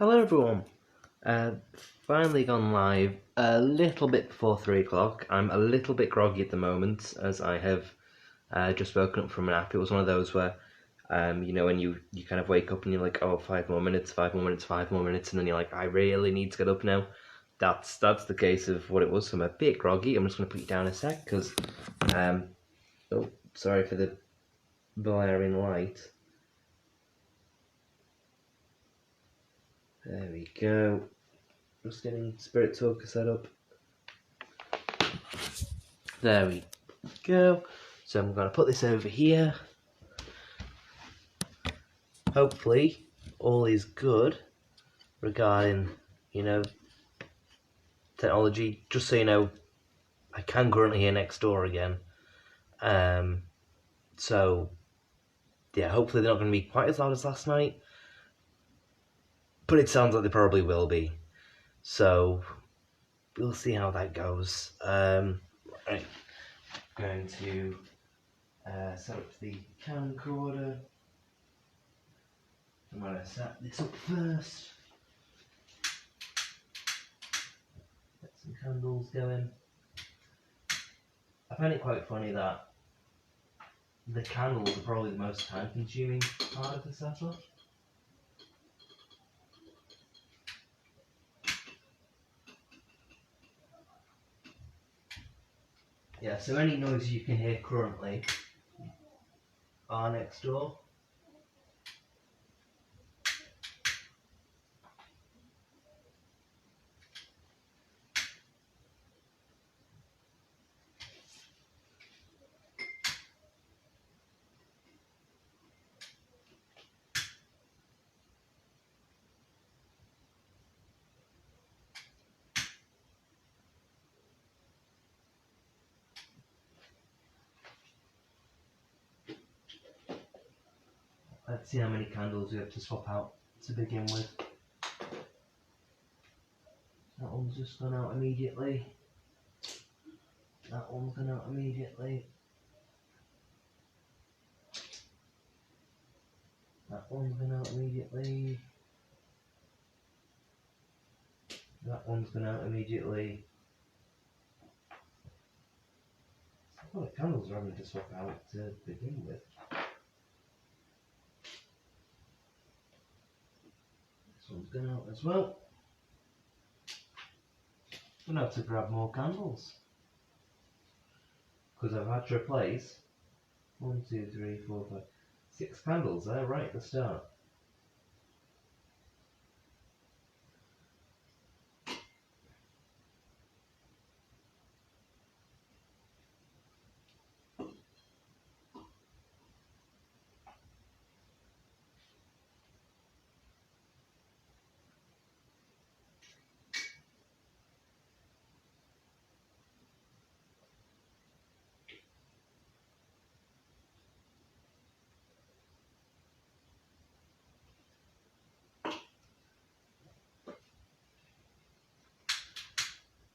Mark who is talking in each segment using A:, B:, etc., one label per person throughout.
A: Hello everyone. Uh, Finally gone live a little bit before 3 o'clock. I'm a little bit groggy at the moment as I have just woken up from a nap. It was one of those where, when you kind of wake up and you're like, oh, 5 more minutes, 5 more minutes, 5 more minutes, and then you're like, I really need to get up now. That's the case of what it was. So I'm a bit groggy. I'm just going to put you down a sec because, oh, sorry for the blaring light. There we go. Just getting Spirit Talker set up. There we go. So I'm going to put this over here. Hopefully, all is good regarding, technology. Just so you know, I can currently hear next door again. So, yeah, hopefully they're not going to be quite as loud as last night. But it sounds like they probably will be. So, we'll see how that goes. Right. Going to set up the camcorder. I'm going to set this up first. Get some candles going. I find it quite funny that the candles are probably the most time consuming part of the setup. Yeah, so any noise you can hear currently are next door. Let's see how many candles we have to swap out to begin with. That one's just gone out immediately. That one's gone out immediately. That one's gone out immediately. That one's gone out immediately. A lot of candles are having to swap out to begin with. This one's gone out as well. I'm going to have to grab more candles. Because I've had to replace 1, 2, 3, 4, 5, 6 candles there right at the start.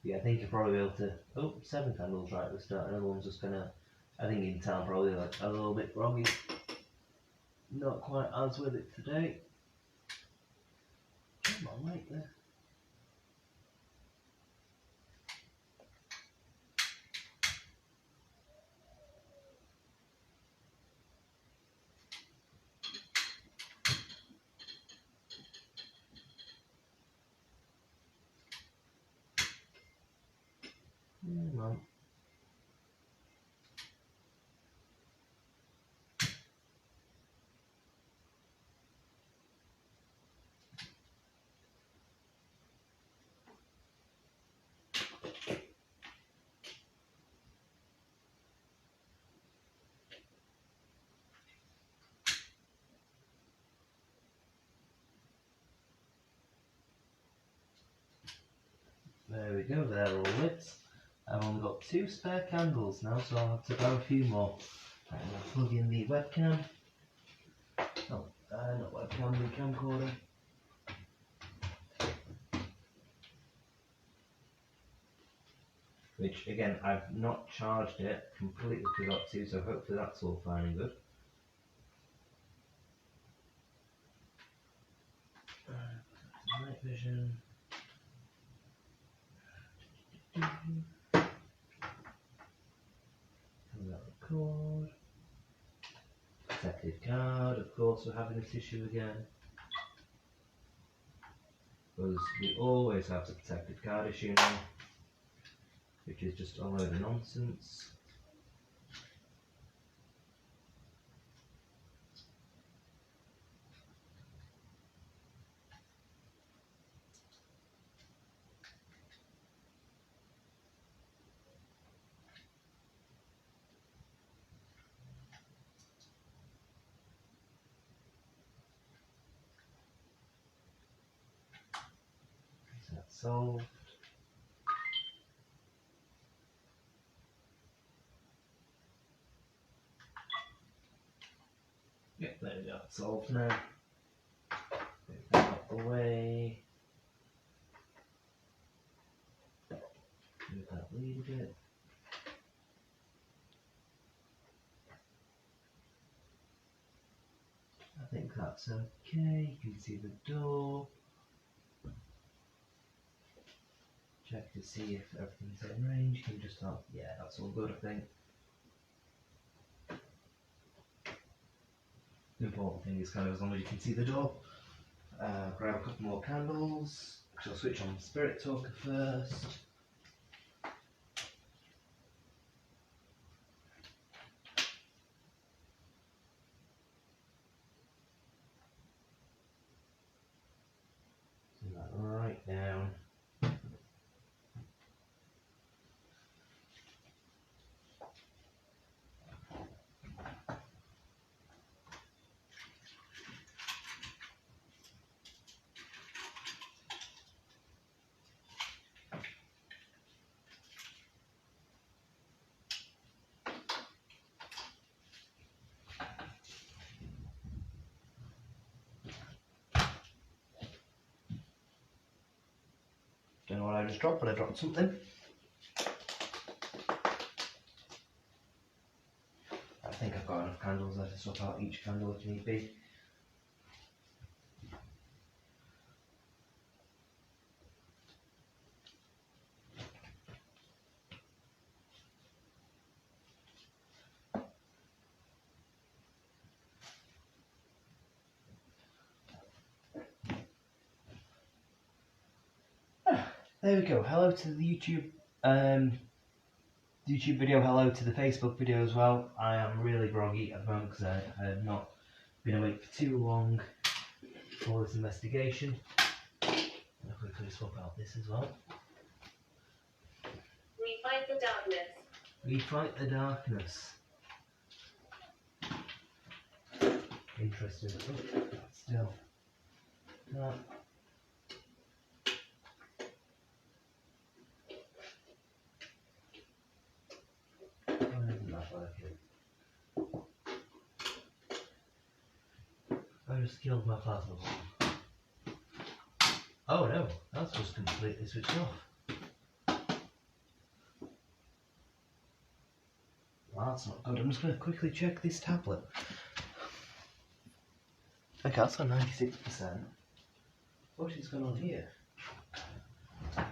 A: Yeah, I think you'll probably be able to. Oh, 7 candles right at the start. Another one's just gonna. I think in town probably like a little bit groggy. Not quite as with it today. Come on, right there. Come on. There we go, they're all lit. I've only got 2 spare candles now, so I'll have to grab a few more. I'm going to plug in the webcam. Oh, not webcam, the camcorder. Which, again, I've not charged it, completely forgot to, so hopefully that's all fine and good. night vision. Does that record? Protected card, of course we're having this issue again. Because we always have the protected card issue now, which is just a load of nonsense. Is that solved? Yep, there we go, it's solved now. Move that out the way. Move that lead a bit. I think that's okay. You can see the door. Check to see if everything's in range. You can just tell, yeah, that's all good, I think. The important thing is kind of as long as you can see the door. Grab a couple more candles. I'll switch on Spirit Talker first. Turn that right down. Don't know what I just dropped, but I dropped something. I think I've got enough candles there to swap out each candle if need be. There we go. Hello to the YouTube video. Hello to the Facebook video as well. I am really groggy at the moment because I have not been awake for too long for this investigation. I'll quickly swap out this as well.
B: We fight the darkness.
A: We fight the darkness. Interesting. Oh, still. No. I just killed my plasma bomb. Oh no, that's just completely switched off. Well, that's not good. I'm just going to quickly check this tablet. Okay, that's on 96%. What is going on here? I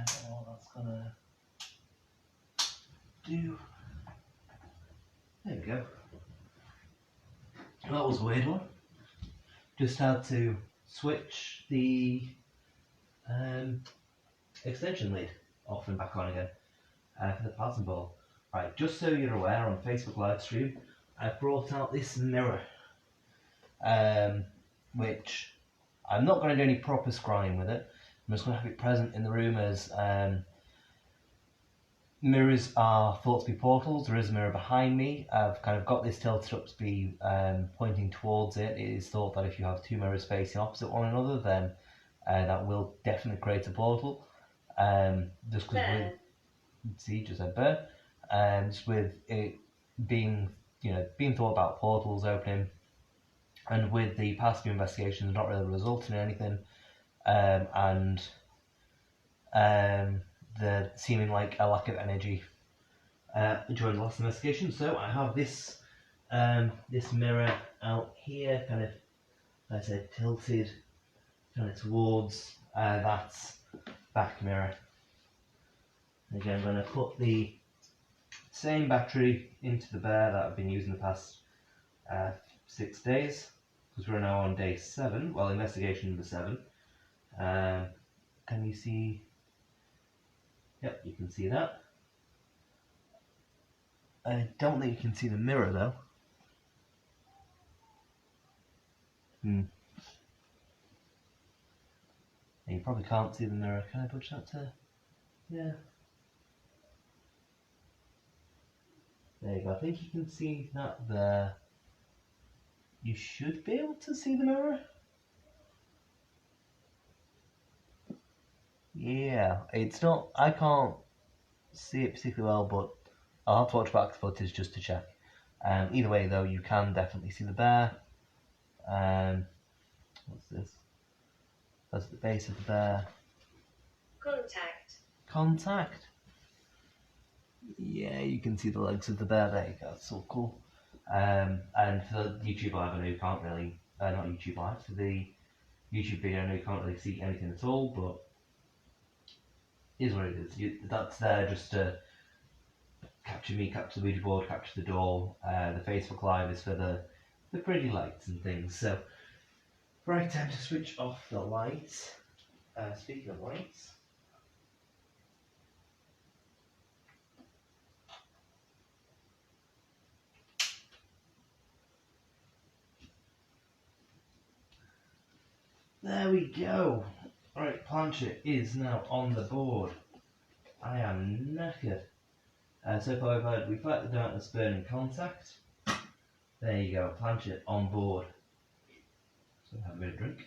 A: don't know what that's going to do. There we go. That was a weird one. Just had to switch the extension lid off and back on again for the plasma ball. Right, just so you're aware, on Facebook live stream, I've brought out this mirror, which I'm not going to do any proper scrying with it. I'm just going to have it present in the room as mirrors are thought to be portals. There is a mirror behind me. I've kind of got this tilted up to be pointing towards it. It is thought that if you have two mirrors facing opposite one another, then that will definitely create a portal. Just because see, just said burn. Just with it being, being thought about portals opening, and with the past few investigations not really resulting in anything, and the seeming like a lack of energy during the last investigation. So I have this this mirror out here, kind of I said tilted kind of towards that back mirror. Again, I'm going to put the same battery into the Bear that I've been using the past 6 days, because we're now on day 7, well, investigation number 7. Can you see? Yep, you can see that. I don't think you can see the mirror though. And you probably can't see the mirror. Can I push that to? Yeah. There you go. I think you can see that there. You should be able to see the mirror. Yeah, it's not. I can't see it particularly well, but I'll have to watch back the footage just to check. Either way, though, you can definitely see the Bear. What's this? That's the base of the Bear.
B: Contact.
A: Contact. Yeah, you can see the legs of the Bear. There you go. That's so cool. And for YouTube Live, I know you can't really, not YouTube Live, for the YouTube video, I know you can't really see anything at all, but it is what it is. That's there just to capture me, capture the Ouija board, capture the doll. The Facebook Live is for the pretty lights and things. So, right, time to switch off the lights. Speaking of lights, there we go. Right, Planchet is now on the board. I am knackered. So far we've let the darkness burn in contact. There you go, Planchet on board. So have a bit of drink.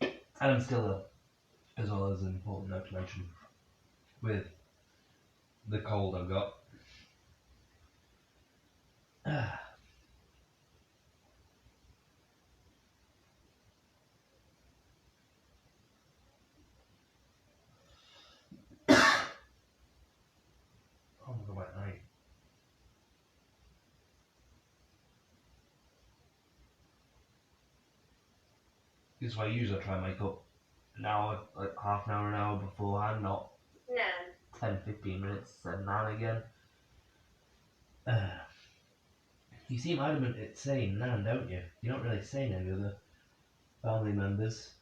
A: And I'm still ill, as well as an important note to mention, with the cold I've got. Oh my god, my eye. This is why I usually try and make up an hour, like half an hour beforehand, not 10-15 minutes and now and again. You seem adamant at saying Nan, don't you? You're not really saying any other family members.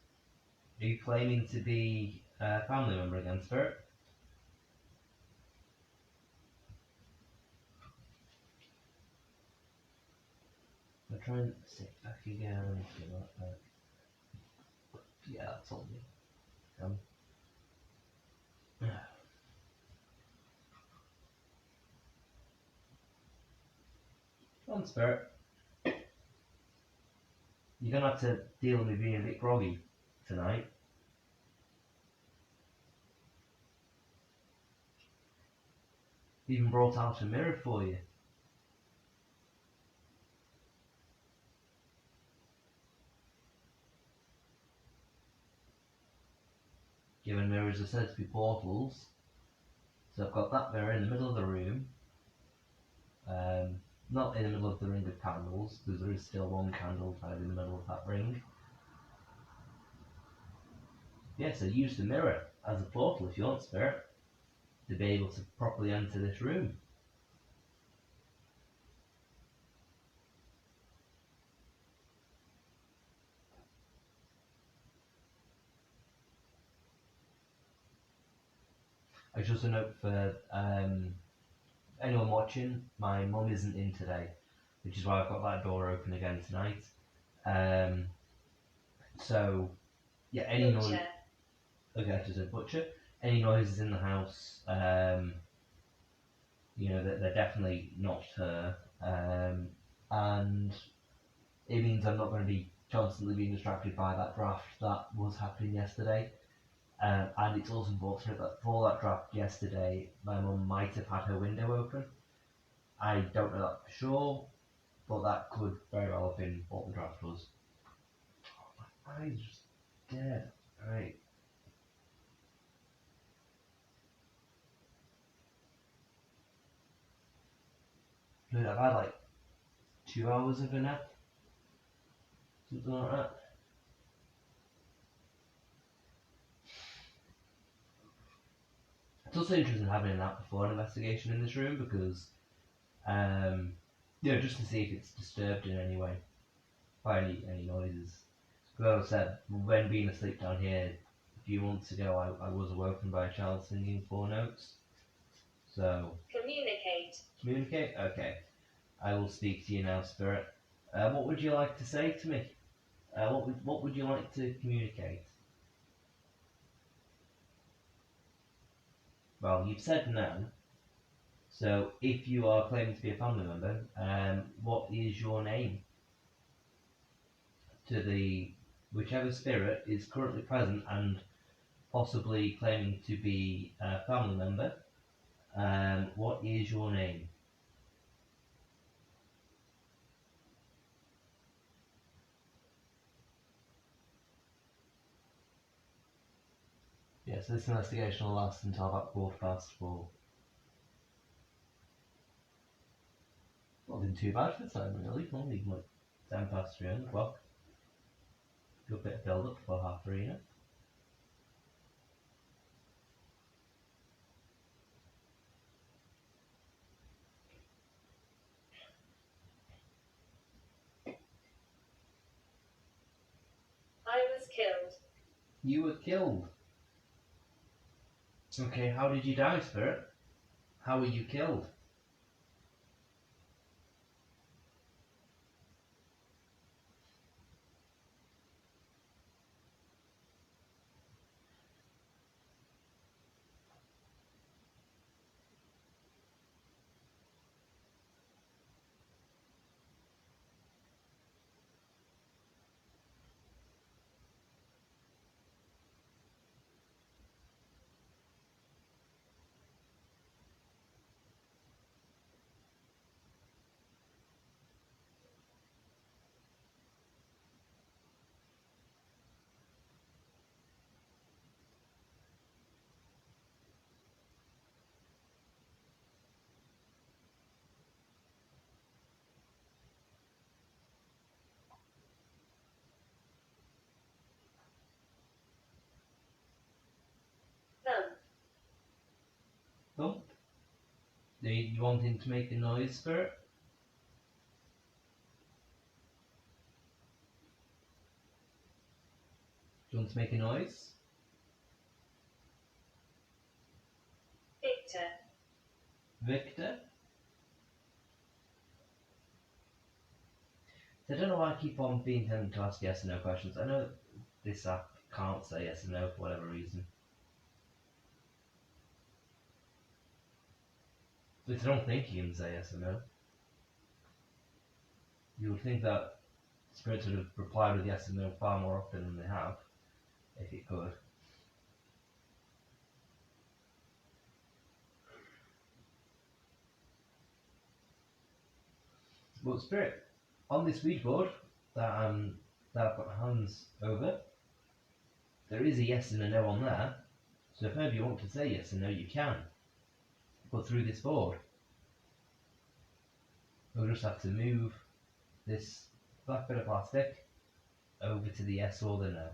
A: Are you claiming to be a family member again, Spirit? I'll try and sit back again. Get that back. Yeah, that's all me. Come on, Spirit. You're gonna have to deal with me being a bit groggy tonight. Even brought out a mirror for you. Given mirrors are said to be portals, so I've got that mirror in the middle of the room. Not in the middle of the ring of candles, because there is still one candle tied in the middle of that ring. Yes, I use the mirror as a portal if you want, Spirit, to be able to properly enter this room. Just a note for anyone watching, my mum isn't in today, which is why I've got that door open again tonight. So, yeah, any noise. Okay, I just said butcher. Any noises in the house, you know, they're definitely not her. And it means I'm not going to be constantly being distracted by that draft that was happening yesterday. And it's also unfortunate that for that draft yesterday, my mum might have had her window open. I don't know that for sure, but that could very well have been what the draft was. Oh, my eyes are just dead. Right. I've had like 2 hours of a nap, something like that. It's also interesting having a nap before an investigation in this room because, just to see if it's disturbed in any way by any noises. Because as I said, when being asleep down here a few months ago, I was awoken by a child singing 4 notes. So.
B: Communicate.
A: Communicate? Okay. I will speak to you now, Spirit. What would you like to say to me? What would you like to communicate? Well, you've said no. So, if you are claiming to be a family member, what is your name? To the whichever spirit is currently present and possibly claiming to be a family member, what is your name? Yes, this investigation will last until about 4:15. Not been too bad for the time, really. Only like 3:10 on the clock. Good bit of build up for 3:30, you know?
B: I was killed.
A: You were killed. Okay, how did you die, Spirit? How were you killed?
B: Thump.
A: Thump? Do you want him to make a noise, Spirit? Do you want to make a noise?
B: Victor.
A: Victor? So I don't know why I keep on being tempted to ask yes and no questions. I know this app can't say yes and no for whatever reason. But I don't think you can say yes or no. You would think that spirits would have replied with yes and no far more often than they have, if it could. But Spirit, on this Ouija board that I've got my hands over, there is a yes and a no on there. So if maybe you want to say yes and no, you can. But through this board, we'll just have to move this black bit of plastic over to the yes or the no.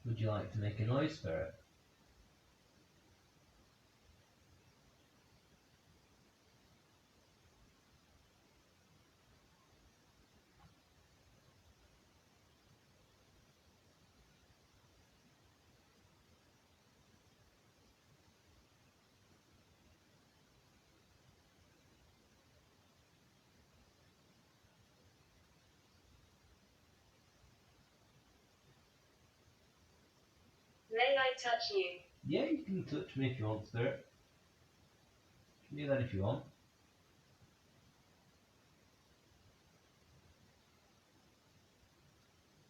A: Would you like to make a noise, Spirit?
B: May I touch you?
A: Yeah, you can touch me if you want, Spirit. You can do that if you want.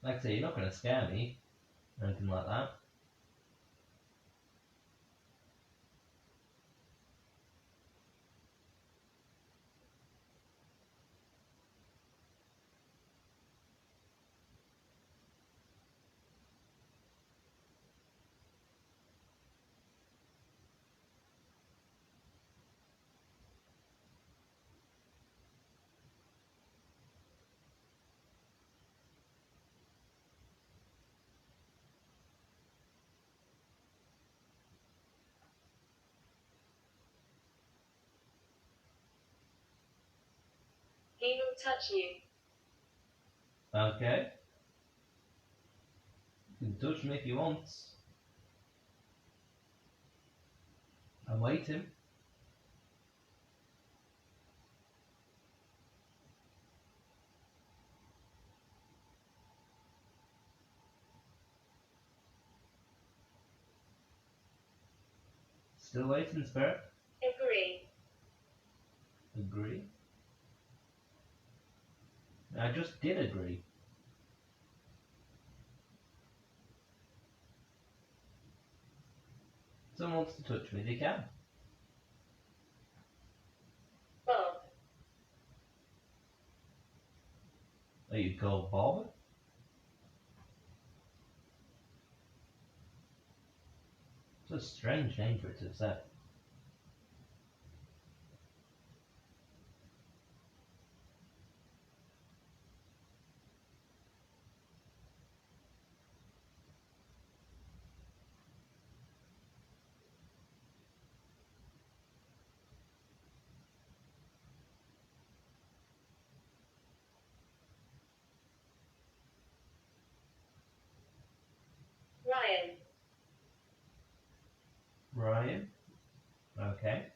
A: Like I say, you're not going to scare me or anything like that.
B: He will touch you.
A: Okay. You can touch me if you want. I'm waiting. Still waiting, Spirit.
B: Agree.
A: Agree. I just did agree. Someone wants to touch me, they can.
B: Bob.
A: Are you called Bob? It's a strange name for it to have said.
B: Ryan.
A: Ryan. Okay.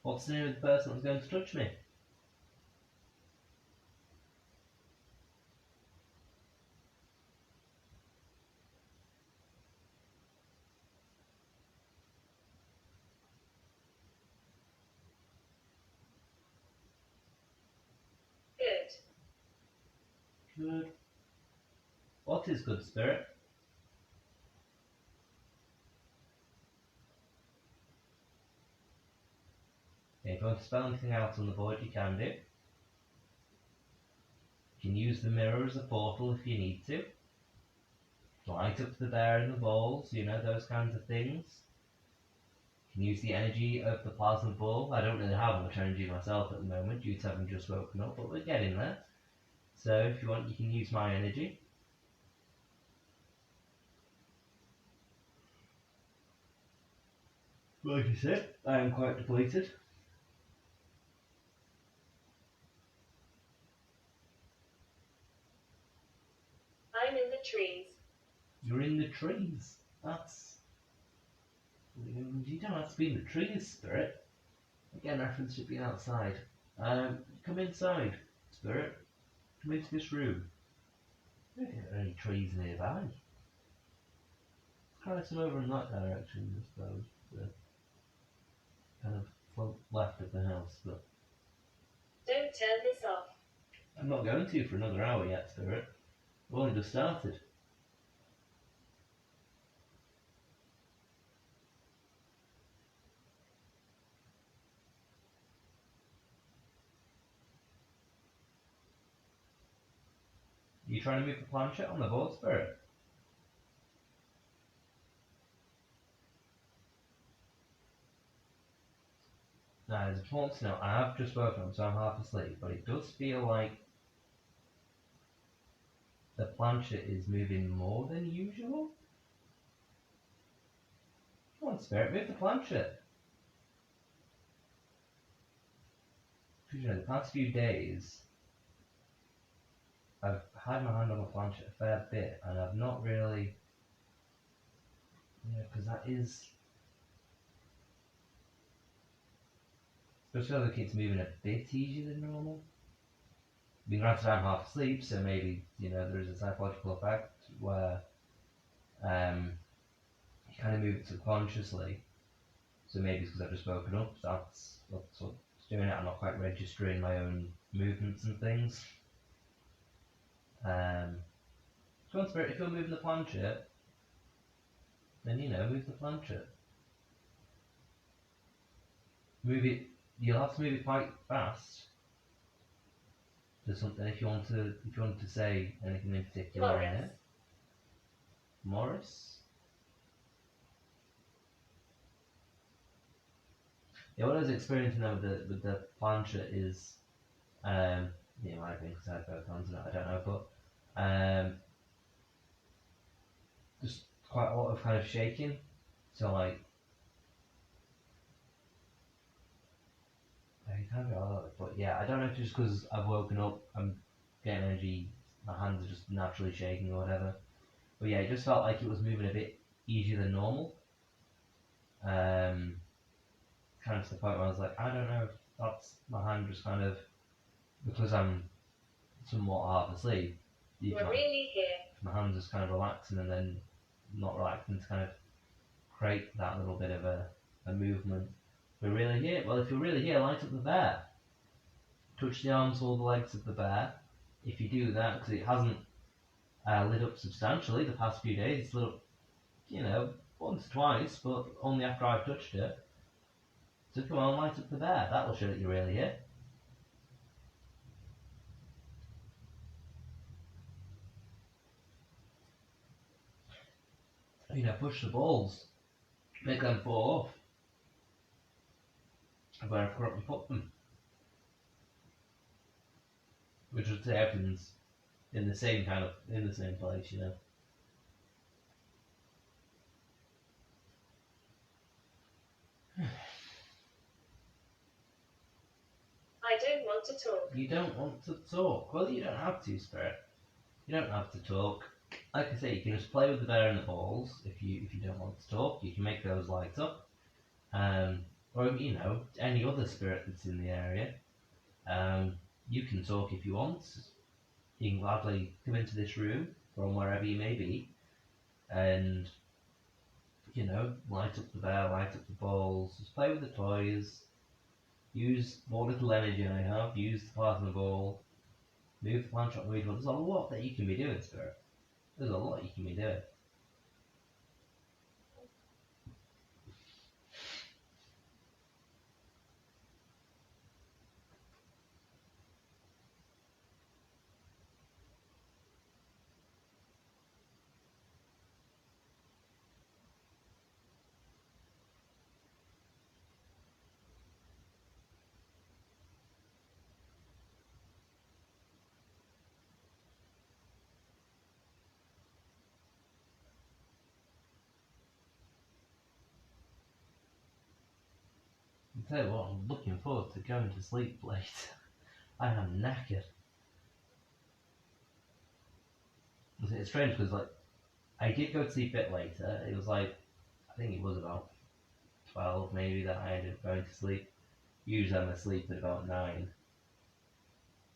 A: What's the name of the person that's going to touch me?
B: Good.
A: Good. What is good, Spirit? Okay, if you want to spell anything out on the board, you can do. You can use the mirror as a portal if you need to. Light up the bear and the balls, you know, those kinds of things. You can use the energy of the plasma ball. I don't really have much energy myself at the moment due to having just woken up, but we're getting there. So if you want, you can use my energy. Like you said, I am quite depleted.
B: I'm in the trees.
A: You're in the trees. That's... You don't have to be in the trees, Spirit. Again, reference should be outside. Come inside, Spirit. Come into this room. There aren't any trees nearby. Try some over in that direction, I suppose. The kind of front left of the house, but
B: Don't turn this off.
A: I'm not going to for another hour yet, Spirit. I've only just started. You trying to move the planchette on the board, Spirit? Now, it's important to know, I have just woken up, so I'm half asleep, but it does feel like the planchette is moving more than usual. Come on, Spirit, move the planchette. Because, you know, the past few days, I've had my hand on the planchette a fair bit, and I've not really, you know, because that is, especially like it's moving a bit easier than normal. I mean, granted, I'm half asleep, so maybe, you know, there is a psychological effect where you kind of move it subconsciously. So maybe it's because I've just woken up, so that's what's doing it. I'm not quite registering my own movements and things. Come on, Spirit, if you're moving the planchette, then, you know, move the planchette. Move it, you'll have to move it quite fast to something if you want to say anything in particular on
B: Morris.
A: it. Morris? Yeah, what I was experiencing now with the planchette is, it might have been because I had both hands on it, I don't know, but Just quite a lot of kind of shaking. So like, but yeah, I don't know if it's just because I've woken up, I'm getting energy, my hands are just naturally shaking or whatever. But yeah, it just felt like it was moving a bit easier than normal. Kind of to the point where I was like, I don't know if that's my hand just kind of, because I'm somewhat half asleep.
B: We're really here.
A: My hand's just kind of relaxing and then not relaxing to kind of create that little bit of a movement. We're really here. Well, if you're really here, light up the bear. Touch the arms or the legs of the bear. If you do that, because it hasn't lit up substantially the past few days, it's lit up, once or twice, but only after I've touched it. So come on, light up the bear. That will show that you're really here. Push the balls. Make them fall off where I've currently put them. Which would say everything's in the same place,
B: I don't want to talk.
A: You don't want to talk. Well, you don't have to, Spirit. You don't have to talk. Like I say, you can just play with the bear and the balls. If you don't want to talk, you can make those light up. Or any other spirit that's in the area. You can talk if you want. You can gladly come into this room from wherever you may be, and light up the bear, light up the balls, just play with the toys. Use what little energy I have. Use the plasma ball. Move the plant shop movement. There's a lot that you can be doing, Spirit. There's a lot you can be doing. I tell you what, I'm looking forward to going to sleep late. I am knackered. It's strange because I did go to sleep a bit later. It was I think it was about 12 maybe that I ended up going to sleep. Usually I'm asleep at about 9.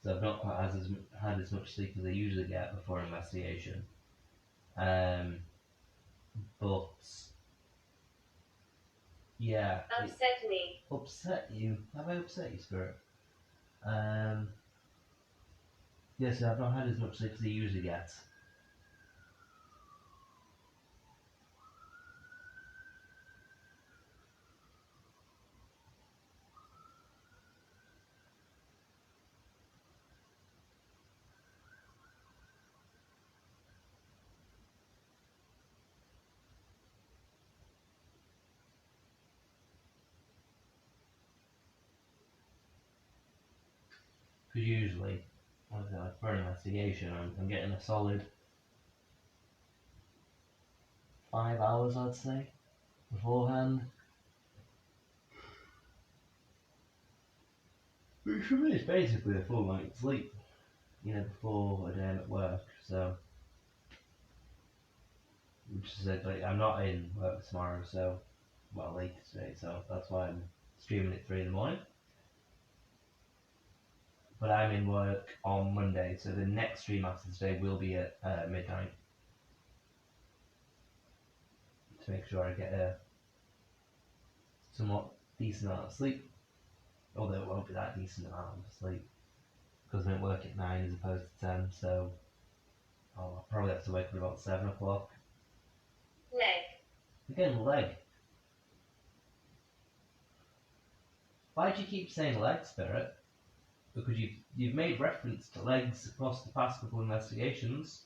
A: So I've not quite had as much sleep as I usually get before investigation. But yeah.
B: Upset me.
A: Upset you? Have I upset you, Spirit? Yes, I've not had as much sleep as I usually get. Because usually, for an investigation, I'm getting a solid 5 hours, I'd say, beforehand. Which for me is basically a full night's sleep, before a day at work. So, which is I'm not in work tomorrow, so, later today, so that's why I'm streaming at 3 in the morning. But I'm in work on Monday, so the next stream after today will be at midnight. To make sure I get a somewhat decent amount of sleep. Although it won't be that decent amount of sleep. Because I'm at work at 9 as opposed to 10, so I'll probably have to wake up at about 7 o'clock.
B: Leg.
A: Again, leg. Why do you keep saying leg, Spirit? Because you've made reference to legs across the past couple of investigations.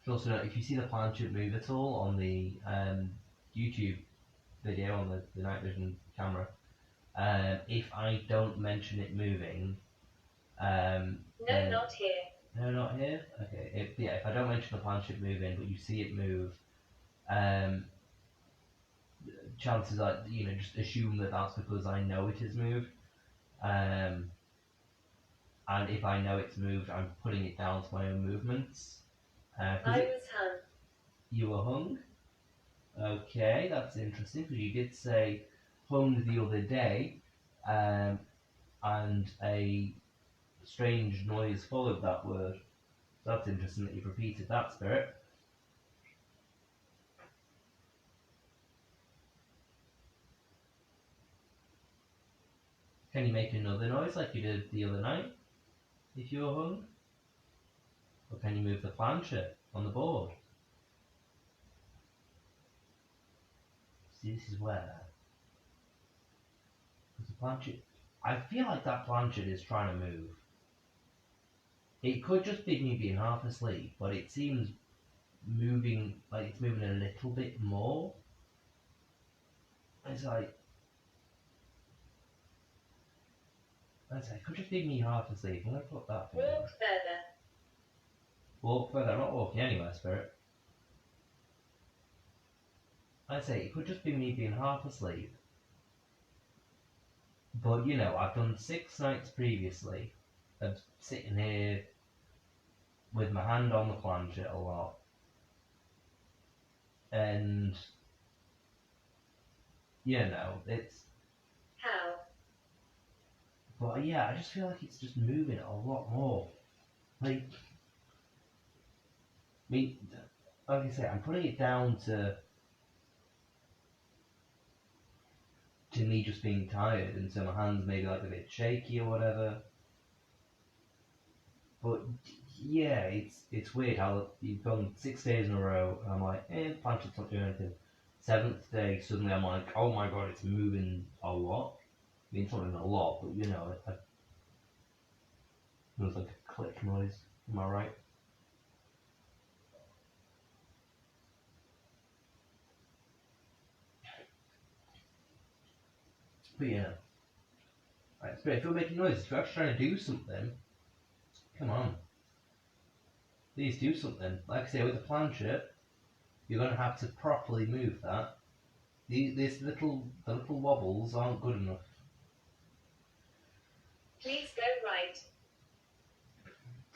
A: Also note, if you see the planchette move at all on the YouTube video on the night vision camera, If I don't mention it moving,
B: No,
A: then
B: not here.
A: no, not here. Okay, if I don't mention the planchette moving, but you see it move, chances are, just assume that that's because I know it has moved. And if I know it's moved, I'm putting it down to my own movements.
B: I was hung.
A: You were hung? Okay, that's interesting, because you did say hung the other day, and a strange noise followed that word. So that's interesting that you've repeated that, Spirit. Can you make another noise like you did the other night, if you were hung? Or can you move the planchette on the board? See, this is where... Because the planchette... I feel like that planchette is trying to move. It could just be me being half asleep, but it seems moving, like it's moving a little bit more. It's like... it could just be me half asleep. I'm going to put that thing
B: Walk
A: down.
B: further.
A: Walk further. I'm not walking anywhere, Spirit. I'd say it could just be me being half asleep. But, I've done 6 nights previously of sitting here with my hand on the planchette a lot. And, it's...
B: How?
A: But yeah, I just feel like it's just moving a lot more. Like I say, I'm putting it down to me just being tired, and so my hands maybe like a bit shaky or whatever. But yeah, it's weird how you've gone 6 days in a row, and I'm like, the planchette's not doing anything. 7th day, suddenly I'm like, oh my god, it's moving a lot. I mean, it's not moving a lot, but it was like a click noise. Am I right? But yeah. Right, Spirit, if you're making noises, if you're actually trying to do something, come on. Please do something. Like I say, with the planchette, you're going to have to properly move that. The little wobbles aren't good enough.
B: Please go right.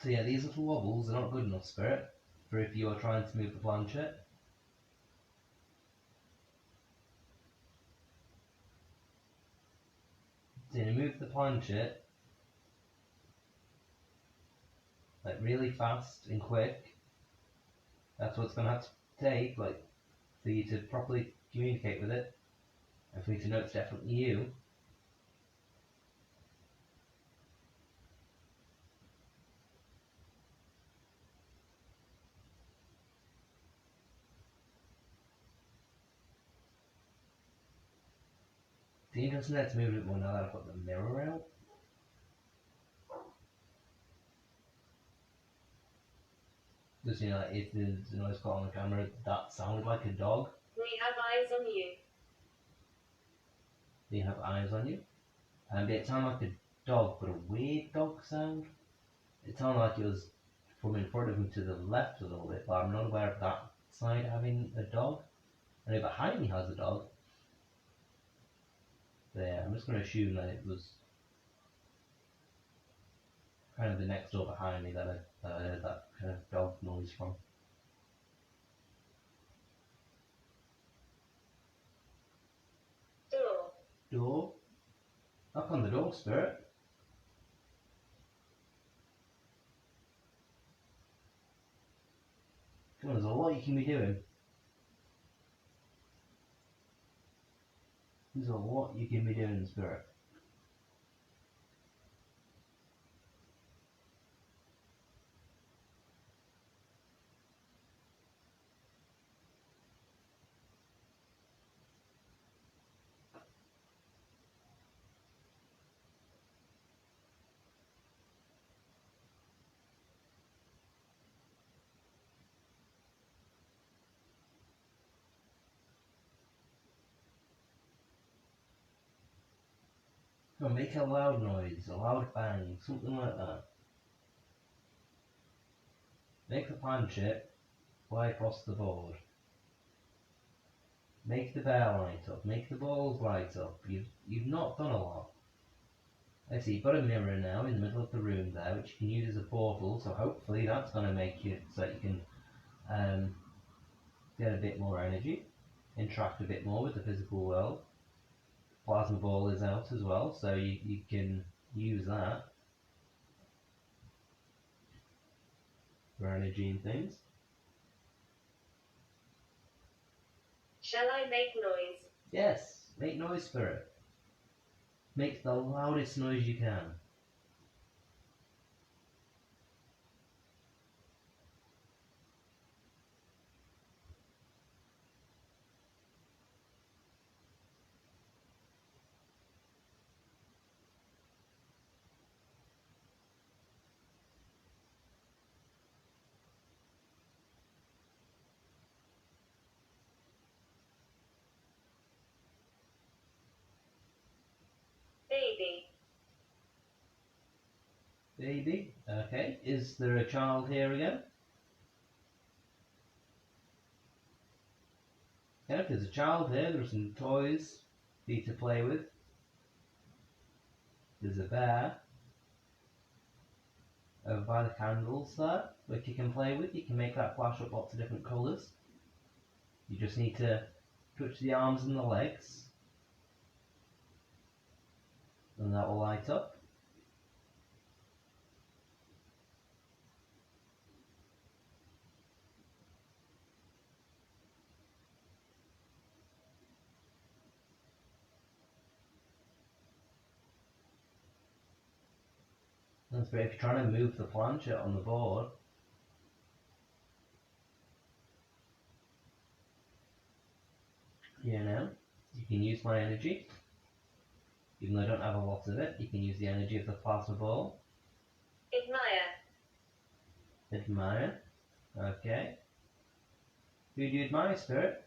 A: So yeah, these little wobbles are not good enough, Spirit, for if you are trying to move the planchette. So you move the planchette like really fast and quick. That's what it's going to have to take, like, for you to properly communicate with it, and for you to know it's definitely you. The interesting there to move it more now that I've got the mirror out. Just, like, if there's a noise caught on the camera, that sounded like a dog.
B: We have eyes on you.
A: They have eyes on you. And it sounded like a dog, but a weird dog sound. It sounded like it was from in front of me to the left a little bit, but I'm not aware of that side having a dog. I know behind me has a dog. But yeah, I'm just going to assume that it was kind of the next door behind me that I heard that kind of dog noise from.
B: Door.
A: Door? Knock on the door, Spirit. Come on, there's a lot you can be doing. There's a lot you can be doing, Spirit. Or make a loud noise, a loud bang, something like that. Make the planchette fly across the board. Make the bear light up. Make the balls light up. You've not done a lot. I see you've got a mirror now in the middle of the room there, which you can use as a portal. So hopefully that's going to make you so that you can get a bit more energy, interact a bit more with the physical world. Plasma ball is out as well, so you can use that for energy and things.
B: Shall I make noise?
A: Yes, make noise, Spirit. Make the loudest noise you can.
B: Baby.
A: Baby, okay. Is there a child here again? Yeah, if there's a child here, there's some toys for you to play with. There's a bear over by the candles there, which you can play with. You can make that flash up lots of different colours. You just need to touch the arms and the legs, and that will light up. That's great. If you're trying to move the planchette on the board, you know, you can use my energy. Even though I don't have a lot of it, you can use the energy of the plasma ball.
B: Admire.
A: Admire. Okay. Who do you admire, Spirit?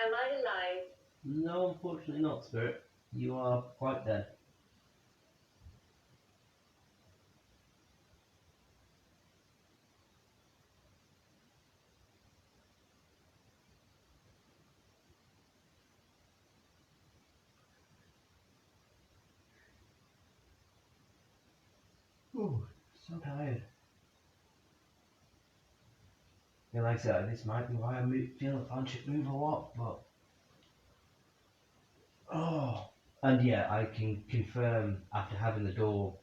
B: Am I alive?
A: No, unfortunately not, Spirit. You are quite dead. Ooh, so tired. Yeah, like I said, this might be why I feel the planchette move a lot, but... Oh! And yeah, I can confirm, after having the door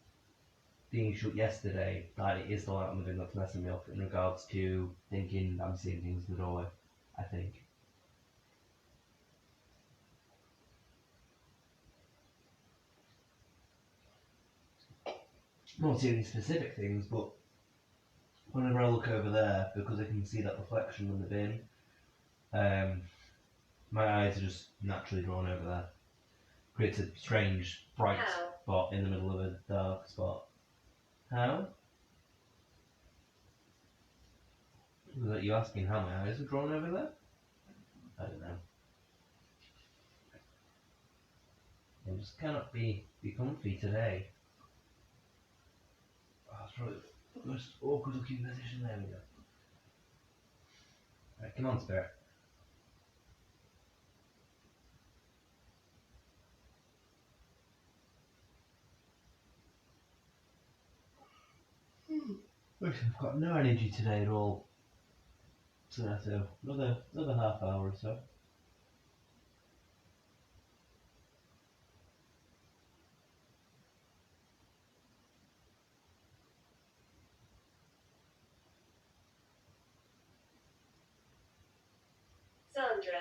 A: being shut yesterday, that it is the light on the bin that's messing me up in regards to thinking I'm seeing things in the doorway, I think. Not seeing any specific things, but whenever I look over there, because I can see that reflection in the bin, my eyes are just naturally drawn over there. Creates a strange, bright
B: How?
A: spot in the middle of a dark spot. How? Was that you asking how my eyes are drawn over there? I don't know. I just cannot be comfy today. Oh, that's probably the most awkward looking position. There we go. Right, come on, Spirit. I've got no energy today at all. So another half hour or so.
B: Sandra.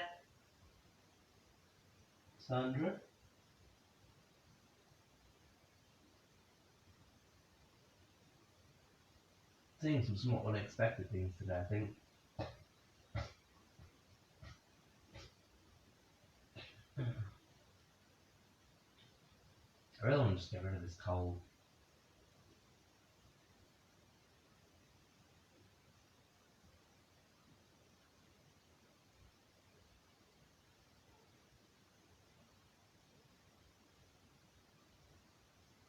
A: Sandra? Seeing some somewhat unexpected things today, I think. I really want to just get rid of this cold.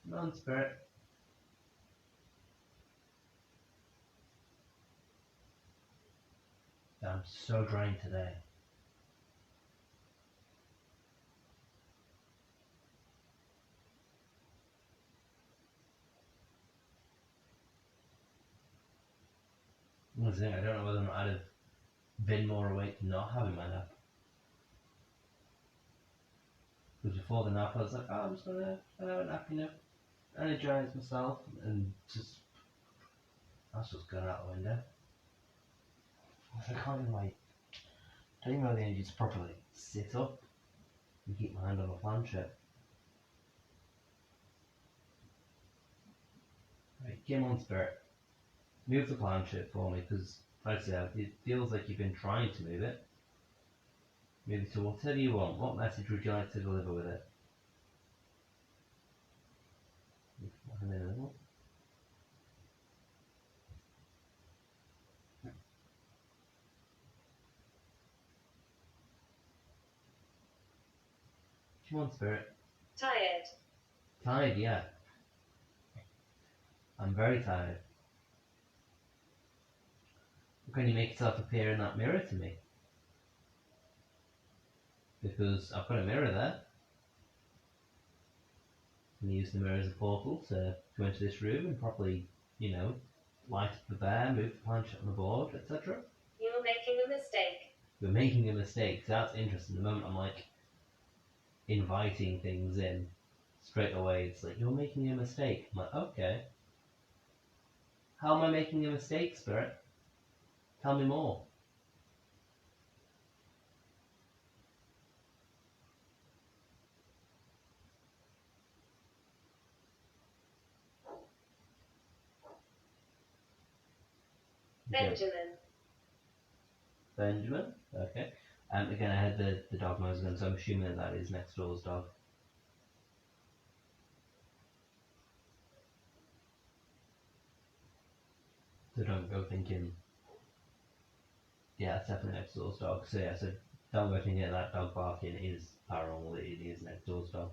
A: Come on, Spirit. I'm so drained today. That's the thing, I don't know whether or not I'd have been more awake not having my nap. Because before the nap I was like, oh, I'm just gonna have a nap, you know, energise myself, and just, that's just going out the window. I can't even like, don't even have the energy to properly sit up and keep my hand on the planchette. Right, come on, Spirit. Move the planchette for me, because, like I said, it feels like you've been trying to move it. Move it to whatever you want. What message would you like to deliver with it? Come on, Spirit.
B: Tired.
A: Tired, yeah. I'm very tired. Can you make yourself appear in that mirror to me? Because I've got a mirror there. Can you use the mirror as a portal to go into this room and properly, you know, light up the bear, move the planchette on the board, etc.?
B: You're making a mistake.
A: You're making a mistake. So that's interesting. The moment I'm like inviting things in, straight away it's like, you're making a mistake. I'm like, okay. How am I making a mistake, Spirit? Tell me more.
B: Benjamin.
A: Benjamin? Okay. Again, I had the dog nose gun, so I'm assuming that is next door's dog. So don't go thinking, yeah, it's definitely next door's dog. So yeah, so don't go thinking that dog barking is paranormal, it is next door's dog.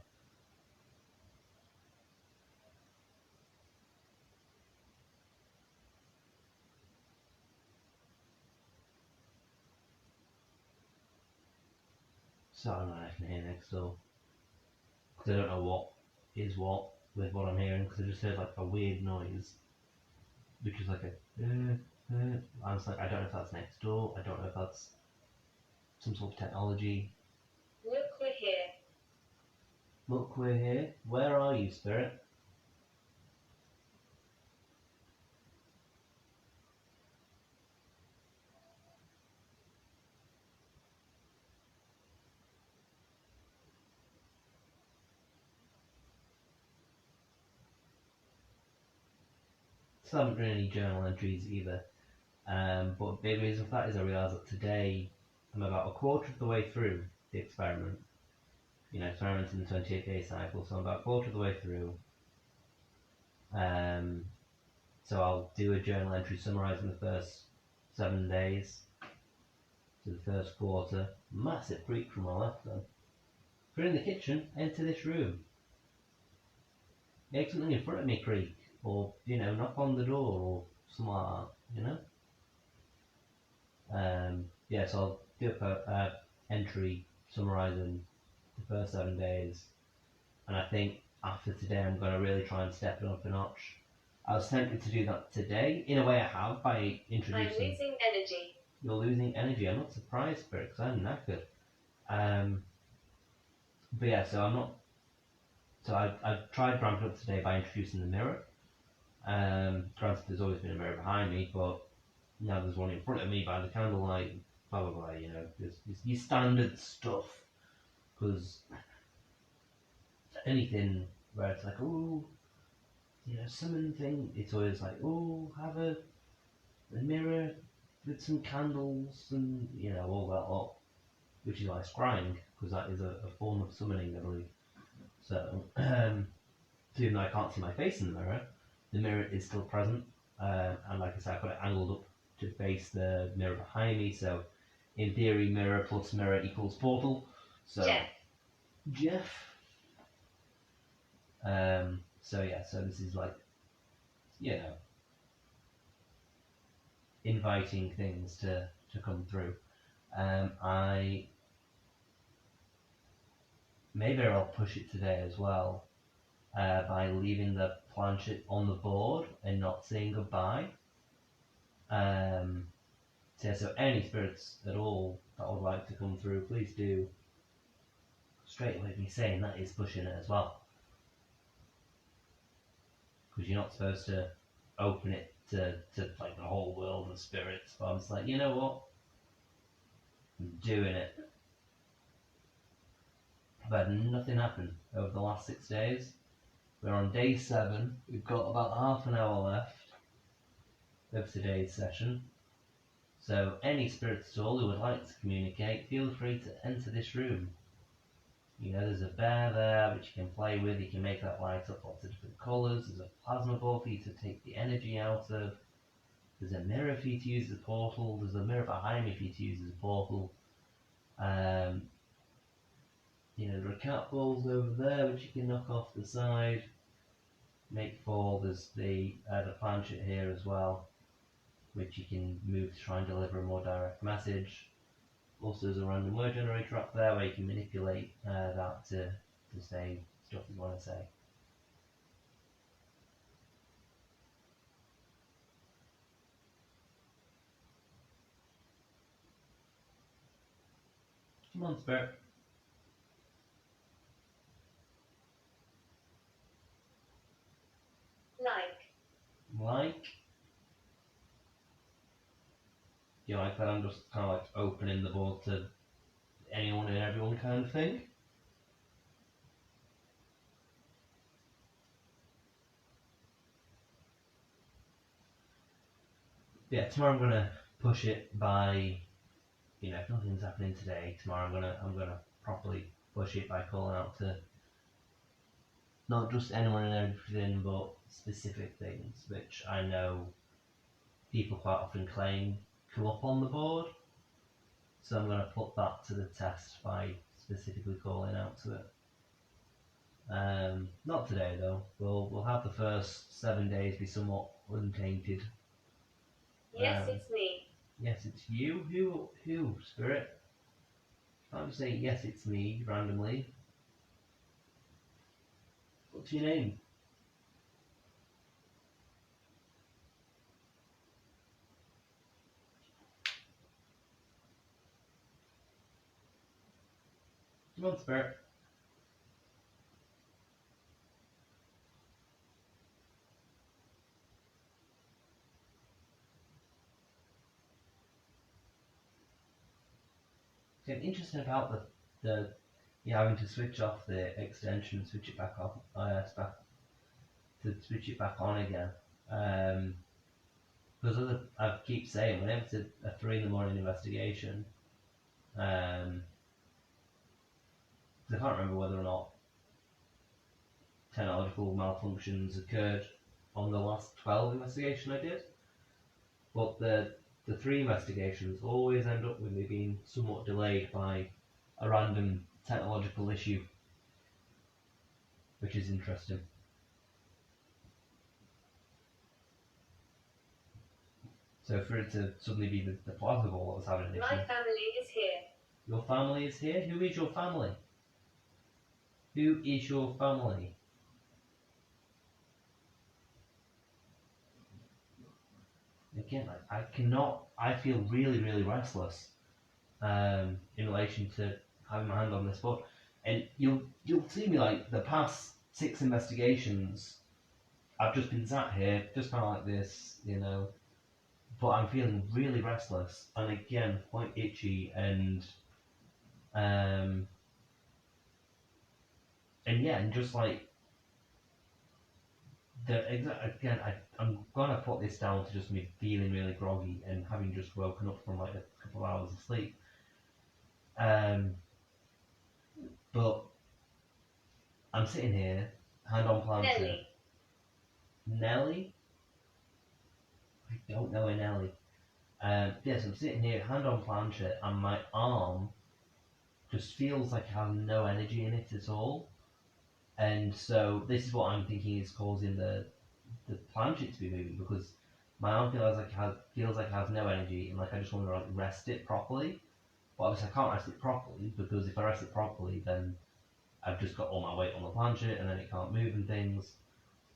A: So I don't know if I can hear next door. Because I don't know what is what with what I'm hearing, because I just heard like a weird noise, which is like a I was like, I don't know if that's next door, I don't know if that's some sort of technology.
B: Look, we're here.
A: Look, we're here. Where are you, Spirit? Still haven't done any journal entries either. But a big reason for that is I realised that today I'm about a quarter of the way through the experiment. You know, experimenting the 28-day cycle, so I'm about a quarter of the way through. So I'll do a journal entry summarising the first 7 days to the first quarter. Massive creak from my left then. If you're in the kitchen, enter this room. Make something in front of me creak, or, you know, knock on the door, or something like that, you know? Yeah, so I'll do a entry summarising the first 7 days, and I think after today I'm going to really try and step it up a notch. I was tempted to do that today, in a way I have, by
B: I'm
A: introducing...
B: losing energy.
A: You're losing energy. I'm not surprised for it, because I'm knackered. But yeah, so I'm not... So I've tried to ramp it up today by introducing the mirror. Granted, there's always been a mirror behind me, but now there's one in front of me by the candlelight. blah blah blah. You know, just your standard stuff. Because anything where it's like, oh, you know, summon thing, it's always like, oh, have a mirror with some candles and you know all that lot, which is like scrying because that is a form of summoning, I believe. So, so even though I can't see my face in the mirror is still present, and like I said, I've got it angled up to face the mirror behind me. So, in theory, mirror plus mirror equals portal. So, Jeff. So yeah, so this is like, you know, inviting things to come through. I maybe I'll push it today as well by leaving the planchette on the board and not saying goodbye. So any spirits at all that would like to come through, please do straight away be saying that is pushing it as well. Because you're not supposed to open it to like the whole world of spirits. But I'm just like, you know what? I'm doing it. I've had nothing happen over the last 6 days. We're on day 7. We've got about half an hour left of today's session. So any spirits at all who would like to communicate, feel free to enter this room. You know, there's a bear there which you can play with. You can make that light up lots of different colours. There's a plasma ball for you to take the energy out of. There's a mirror for you to use as a portal. There's a mirror behind me for you to use as a portal. You know, there are cat balls over there which you can knock off the side, make fall. There's the planchette here as well, which you can move to try and deliver a more direct message. Also, there's a random word generator up there where you can manipulate that to say stuff you want to say. Come on, Spirit. Like? You like that I'm just kind of like opening the board to anyone and everyone kind of thing? Yeah, tomorrow I'm gonna push it by, you know, if nothing's happening today, tomorrow I'm gonna properly push it by calling out to not just anyone and everything, but specific things which I know people quite often claim come up on the board. So I'm gonna put that to the test by specifically calling out to it. Not today though. We'll have the first 7 days be somewhat untainted.
B: Yes, it's me.
A: Yes, it's you. Who, Spirit? Can't just say yes, it's me randomly. What's your name? Come on, Spirit. So interesting about the you having to switch off the extension and switch it back on, to switch it back on again. Because I keep saying, whenever it's a 3 in the morning investigation, I can't remember whether or not technological malfunctions occurred on the last 12 investigation I did, but the 3 investigations always end up with me being somewhat delayed by a random technological issue, which is interesting. So for it to suddenly be the plasma ball that was having an issue.
B: My family is here.
A: Your family is here? Who is your family? Who is your family? Again, I feel really, really restless in relation to having my hand on this board. And you'll see me like the past 6 investigations, I've just been sat here, just kind of like this, you know, but I'm feeling really restless and again quite itchy um and yeah, and just like again, I'm gonna put this down to just me feeling really groggy and having just woken up from like a couple of hours of sleep. Um, but I'm sitting here, hand on planchette.
B: Nelly.
A: Nelly? I don't know a Nelly. Yes, I'm sitting here, hand on planchette, and my arm just feels like it has no energy in it at all. And so this is what I'm thinking is causing the planchette to be moving because my arm feels like it has no energy and like I just want to like rest it properly. But obviously I can't rest it properly because if I rest it properly then I've just got all my weight on the planchette and then it can't move and things.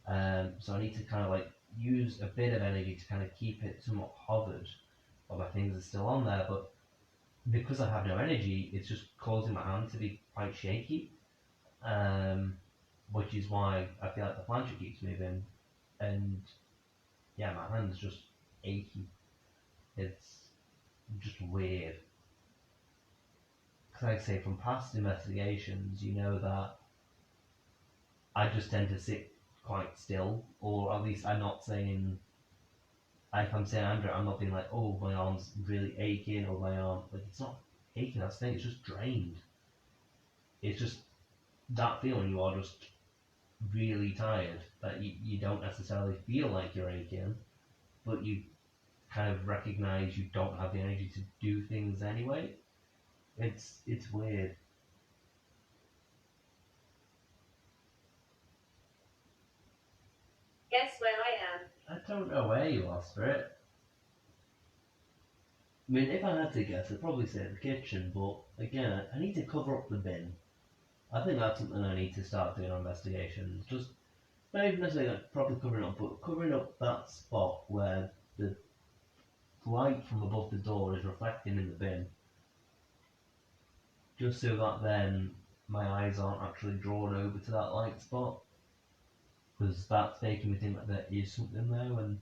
A: So I need to kind of like use a bit of energy to kind of keep it somewhat hovered while my things are still on there. But because I have no energy, it's just causing my hand to be quite shaky. Um, which is why I feel like the planchette keeps moving and yeah, my hand's just achy. It's just weird. Because like I say, from past investigations, you know that I just tend to sit quite still, or at least I'm not saying, if I'm saying Andrew, I'm not being like, oh, my arm's really aching, or my arm, like, it's not aching, that's the thing, it's just drained. It's just that feeling you are just really tired, that you don't necessarily feel like you're aching, but you kind of recognize you don't have the energy to do things anyway. It's weird.
B: Guess where I am.
A: I don't know where you are, Spirit. I mean, if I had to guess, I'd probably say the kitchen, but again, I need to cover up the bin. I think that's something I need to start doing on investigations. Just not even necessarily like properly covering up, but covering up that spot where the light from above the door is reflecting in the bin, just so that then my eyes aren't actually drawn over to that light spot, because that's making me think that there is something there when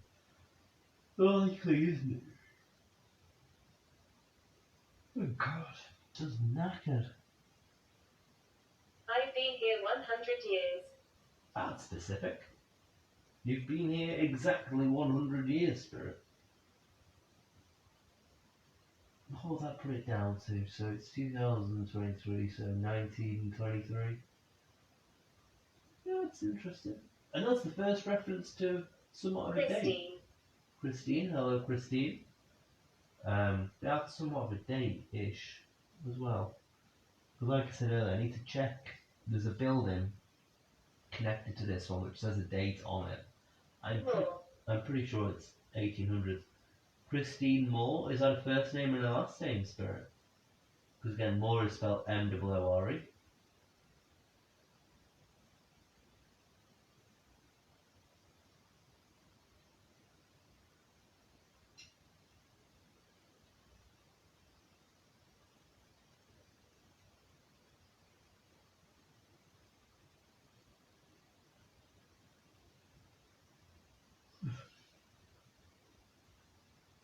A: likely, isn't it? Oh God, just knackered.
B: I've been here 100 years.
A: That's specific. You've been here exactly 100 years, Spirit. What would that put it down to? So it's 2023, so 1923. Yeah, that's interesting. And that's the first reference to somewhat of a date.
B: Christine.
A: Christine, hello Christine. That's somewhat of a date-ish as well. But like I said earlier, I need to check. There's a building connected to this one which says a date on it.
B: Moore.
A: I'm pretty sure it's 1800s. Christine Moore, is that a first name and a last name, Spirit? Because again, Moore is spelled M-O-O-R-E.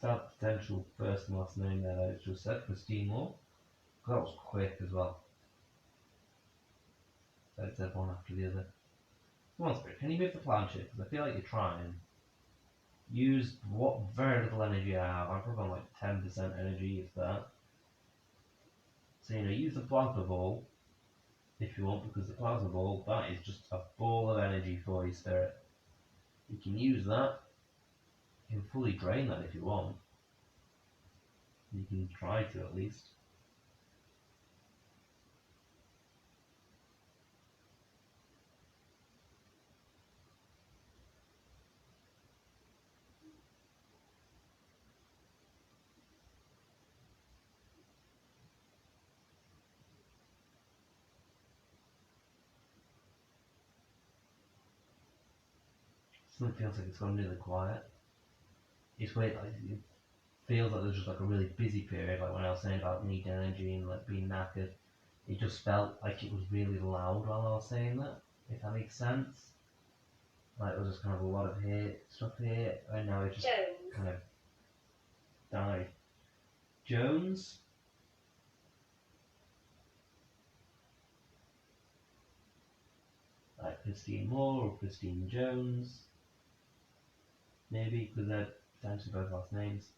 A: That potential first and last name there that I just said, Christine Moore. That was quick as well. So it said one after the other. Come on, Spirit, can you move the planchette? Because I feel like you're trying. Use what very little energy I have. I'm probably on like 10% energy, if that. So, use the plasma ball if you want, because the plasma ball, that is just a ball of energy for you, Spirit. You can use that. You can fully drain that if you want. You can try to at least. Something feels like it's gone really quiet. It's weird, like, it feels like there's just like a really busy period, like when I was saying about needing energy and like being knackered. It just felt like it was really loud while I was saying that, if that makes sense. Like there was just kind of a lot of stuff here, and now it's just
B: Jones.
A: kind of died. Jones. Like Christine Moore or Christine Jones. Maybe, because they're potentially both last names.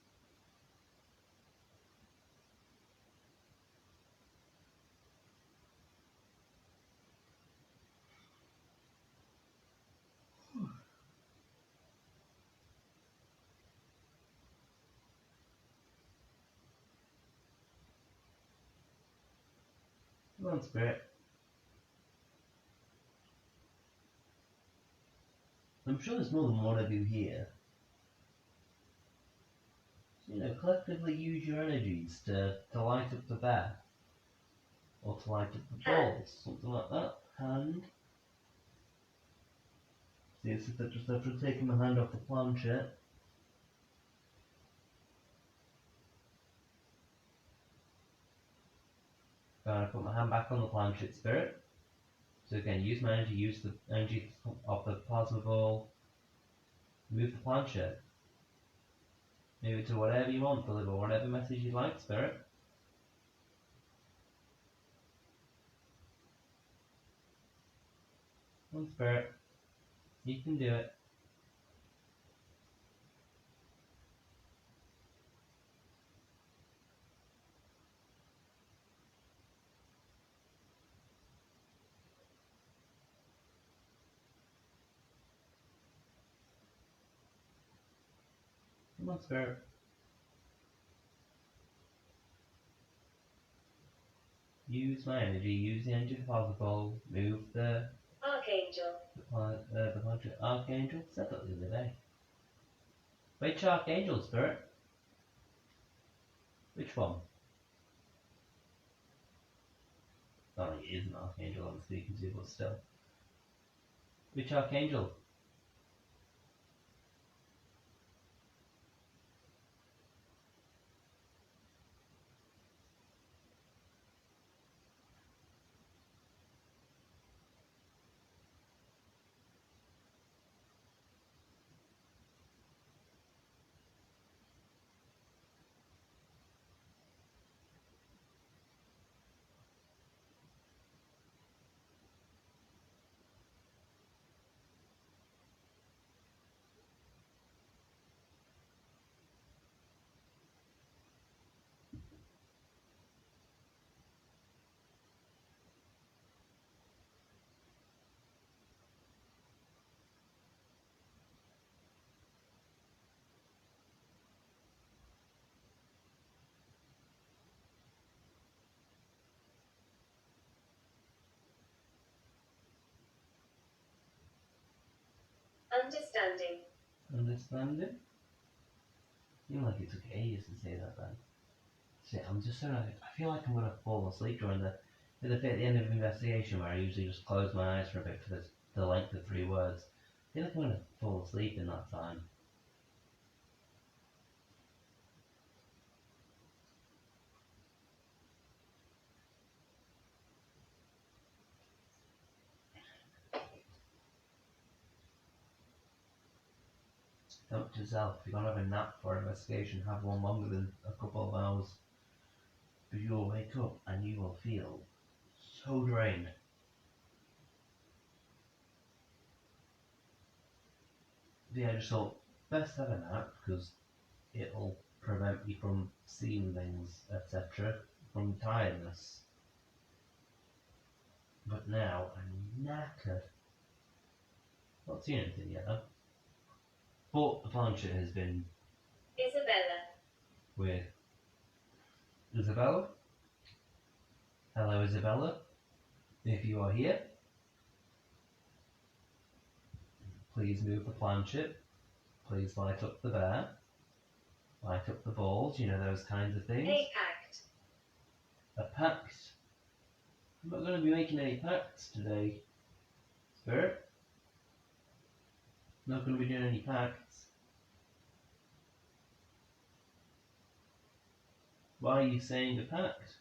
A: Come on, Spirit. I'm sure there's more than one of you here. So, collectively use your energies to light up the bear. Or to light up the balls, something like that. Hand. See, it's just after taking my hand off the planchette. I put my hand back on the planchette, Spirit. So again, use my energy, use the energy of the plasma ball. Move the planchette. Move it to whatever you want, deliver whatever message you like, Spirit. Come on, Spirit. You can do it. Come on, Spirit. Use my energy, use the energy of the plasma ball, move the
B: Archangel.
A: the planchette. Archangel? Said that the other day. Which Archangel, Spirit? Which one? Oh, it is an Archangel I'm speaking to, but still. Which Archangel?
B: Understanding.
A: Understanding? I feel like it took ages to say that then. Shit, I'm just I feel like I'm gonna fall asleep during the bit at the end of the investigation where I usually just close my eyes for a bit for the length of 3 words. I feel like I'm gonna fall asleep in that time. Note to yourself, if you're gonna have a nap for an investigation, have one longer than a couple of hours. Because you will wake up and you will feel so drained. Yeah, just thought, best have a nap because it'll prevent you from seeing things, etc., from tiredness. But now I'm knackered. Not seen anything yet though. But the planchette has been
B: Isabella.
A: with Isabella. Hello, Isabella. If you are here, please move the planchette. Please light up the bear. Light up the balls, those kinds of things.
B: A pact.
A: A pact. I'm not going to be making any pacts today, Spirit. Not going to be doing any pacts. Why are you saying a pact?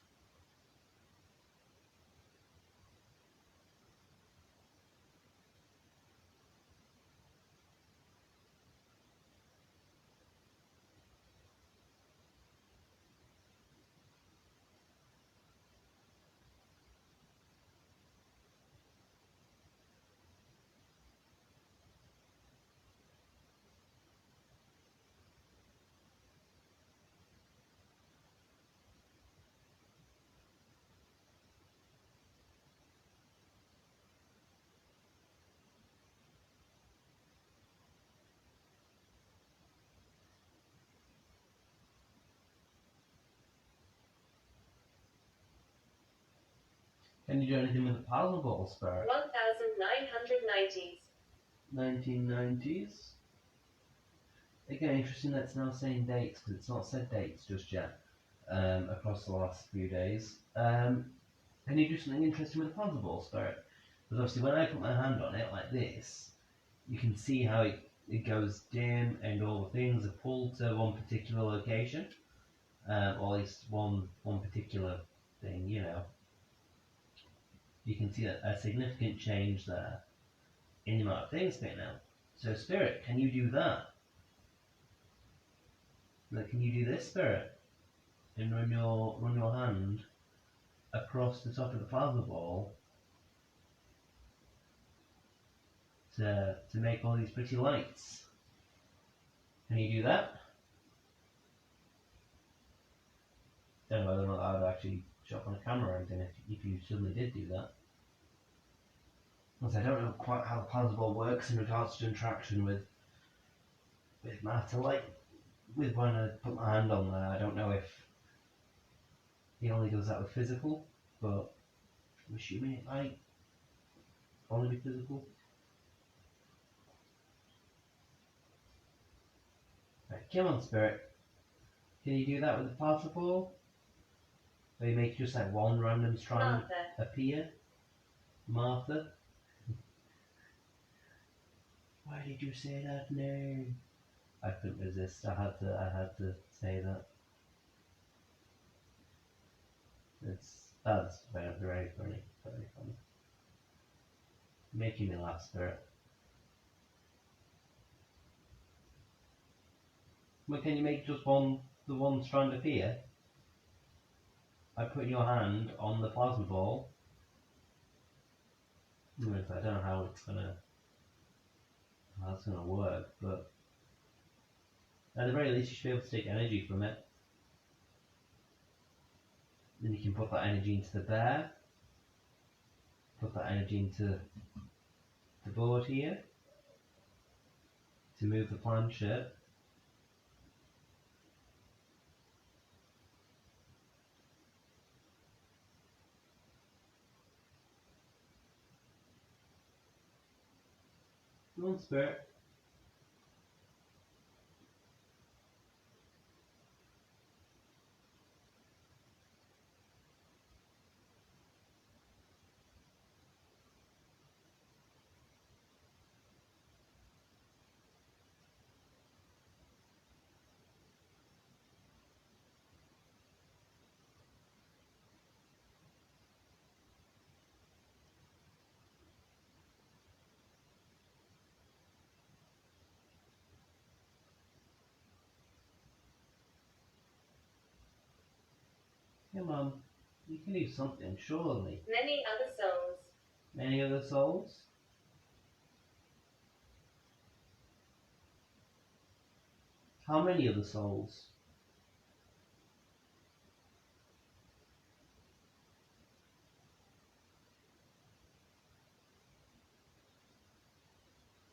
A: Can you do anything with the plasma ball, Spirit?
B: 1990s.
A: 1990s. Again, interesting that it's now saying dates, because it's not said dates just yet across the last few days. Can you do something interesting with the plasma ball, Spirit? Because obviously when I put my hand on it like this, you can see how it goes dim and all the things are pulled to one particular location, or at least one particular thing, you know. You can see a significant change there in the amount of things spitting out. So Spirit, can you do that? Like, can you do this, Spirit? And run your hand across the top of the plasma ball to make all these pretty lights. Can you do that? Don't know whether or not that would actually show up on a camera or anything if you suddenly did do that. Because I don't know quite how the plasma ball works in regards to interaction with matter. Like with when I put my hand on there, I don't know if he only does that with physical, but I'm assuming it might only be physical. Right, come on, Spirit. Can you do that with the plasma ball? Or you make just like one random strand
B: Martha.
A: appear? Martha? Why did you say that name? I couldn't resist. I had to say that. That's very, very funny. Very funny. Making me laugh, Spirit. Well, can you make just the one strand appear? By putting your hand on the plasma ball. I don't know how that's gonna work, but at the very least you should be able to take energy from it. Then you can put that energy into the bear, put that energy into the board here to move the planchette. Come on, Spirit. Come on, you can do something, surely.
B: Many other souls.
A: Any other souls? How many other souls?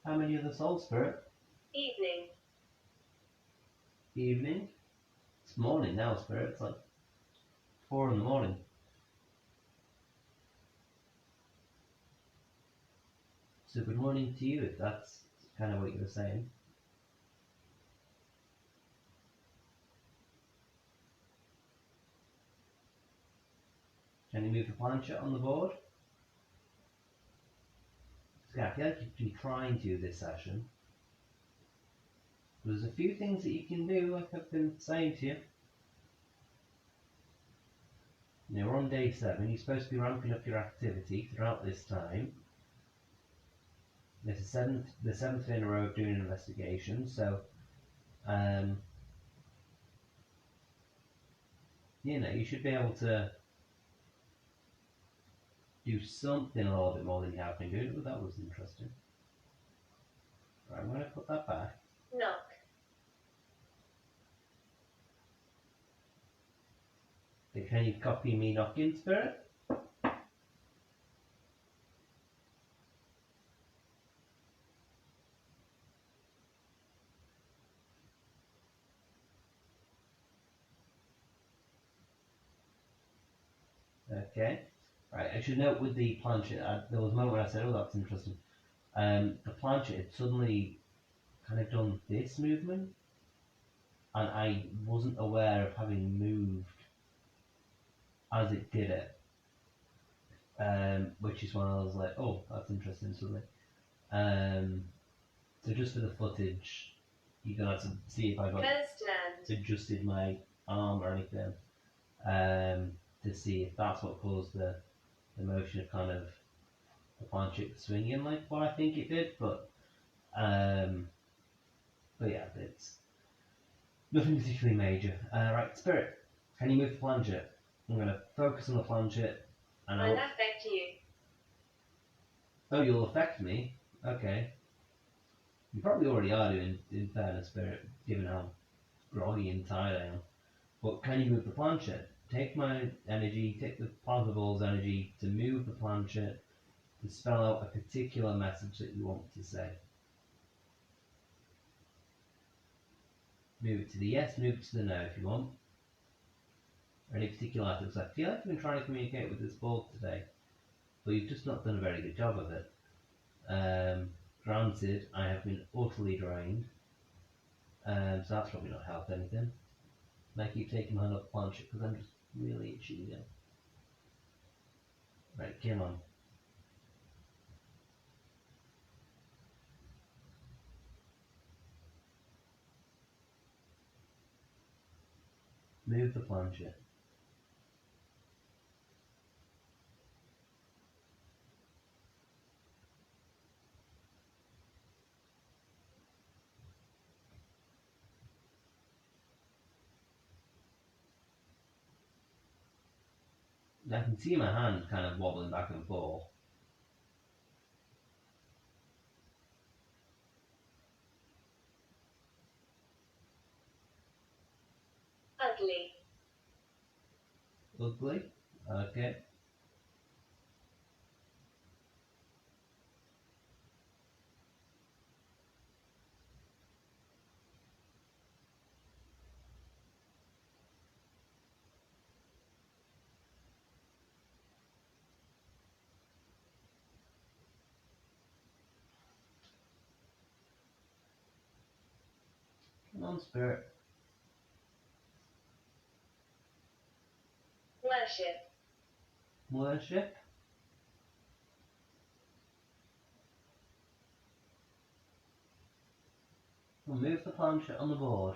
A: How many other souls, Spirit?
B: Evening.
A: Evening? It's morning now, Spirit. It's like 4 in the morning. So good morning to you, if that's kind of what you were saying. Can you move the planchette on the board? Yeah, I feel like you've been trying to this session. There's a few things that you can do, like I've been saying to you. Now we're on day 7, you're supposed to be ramping up your activity throughout this time. This is the seventh day in a row of doing an investigation, so you know, you should be able to do something a little bit more than you have been doing. Oh, that was interesting. Right, I'm going to put that back.
B: Knock.
A: Can you copy me knocking, Spirit? Okay. Right, Right, I should note with the planchet, there was a moment when I said, oh, that's interesting. The planchet had suddenly kind of done this movement, and I wasn't aware of having moved as it did it. Which is when I was like, oh, that's interesting suddenly. So just for the footage, you're going to have to see if I got adjusted my arm or anything to see if that's what caused the motion of kind of the planchet swinging like what I think it did. But yeah, it's nothing particularly major. Right, Spirit, can you move the planchet? I'm going to focus on the planchet. And
B: I'll affect you.
A: Oh, you'll affect me? Okay. You probably already are doing, in fairness, Spirit, given how groggy and tired I am. But can you move the planchet? Take my energy, take the plasma ball's energy to move the planchet to spell out a particular message that you want to say. Move it to the yes, move it to the no if you want. Any particular items. I feel like you've been trying to communicate with this board today, but you've just not done a very good job of it. Granted, I have been utterly drained, so that's probably not helped anything. And I keep taking my hand off the planchet because I'm just really itchy again. Right, come on. Move the planchet. I can see my hand kind of wobbling back and forth.
B: Ugly.
A: Ugly? Okay. Come on, Spirit.
B: Worship.
A: Worship? We'll move the planchet on the board.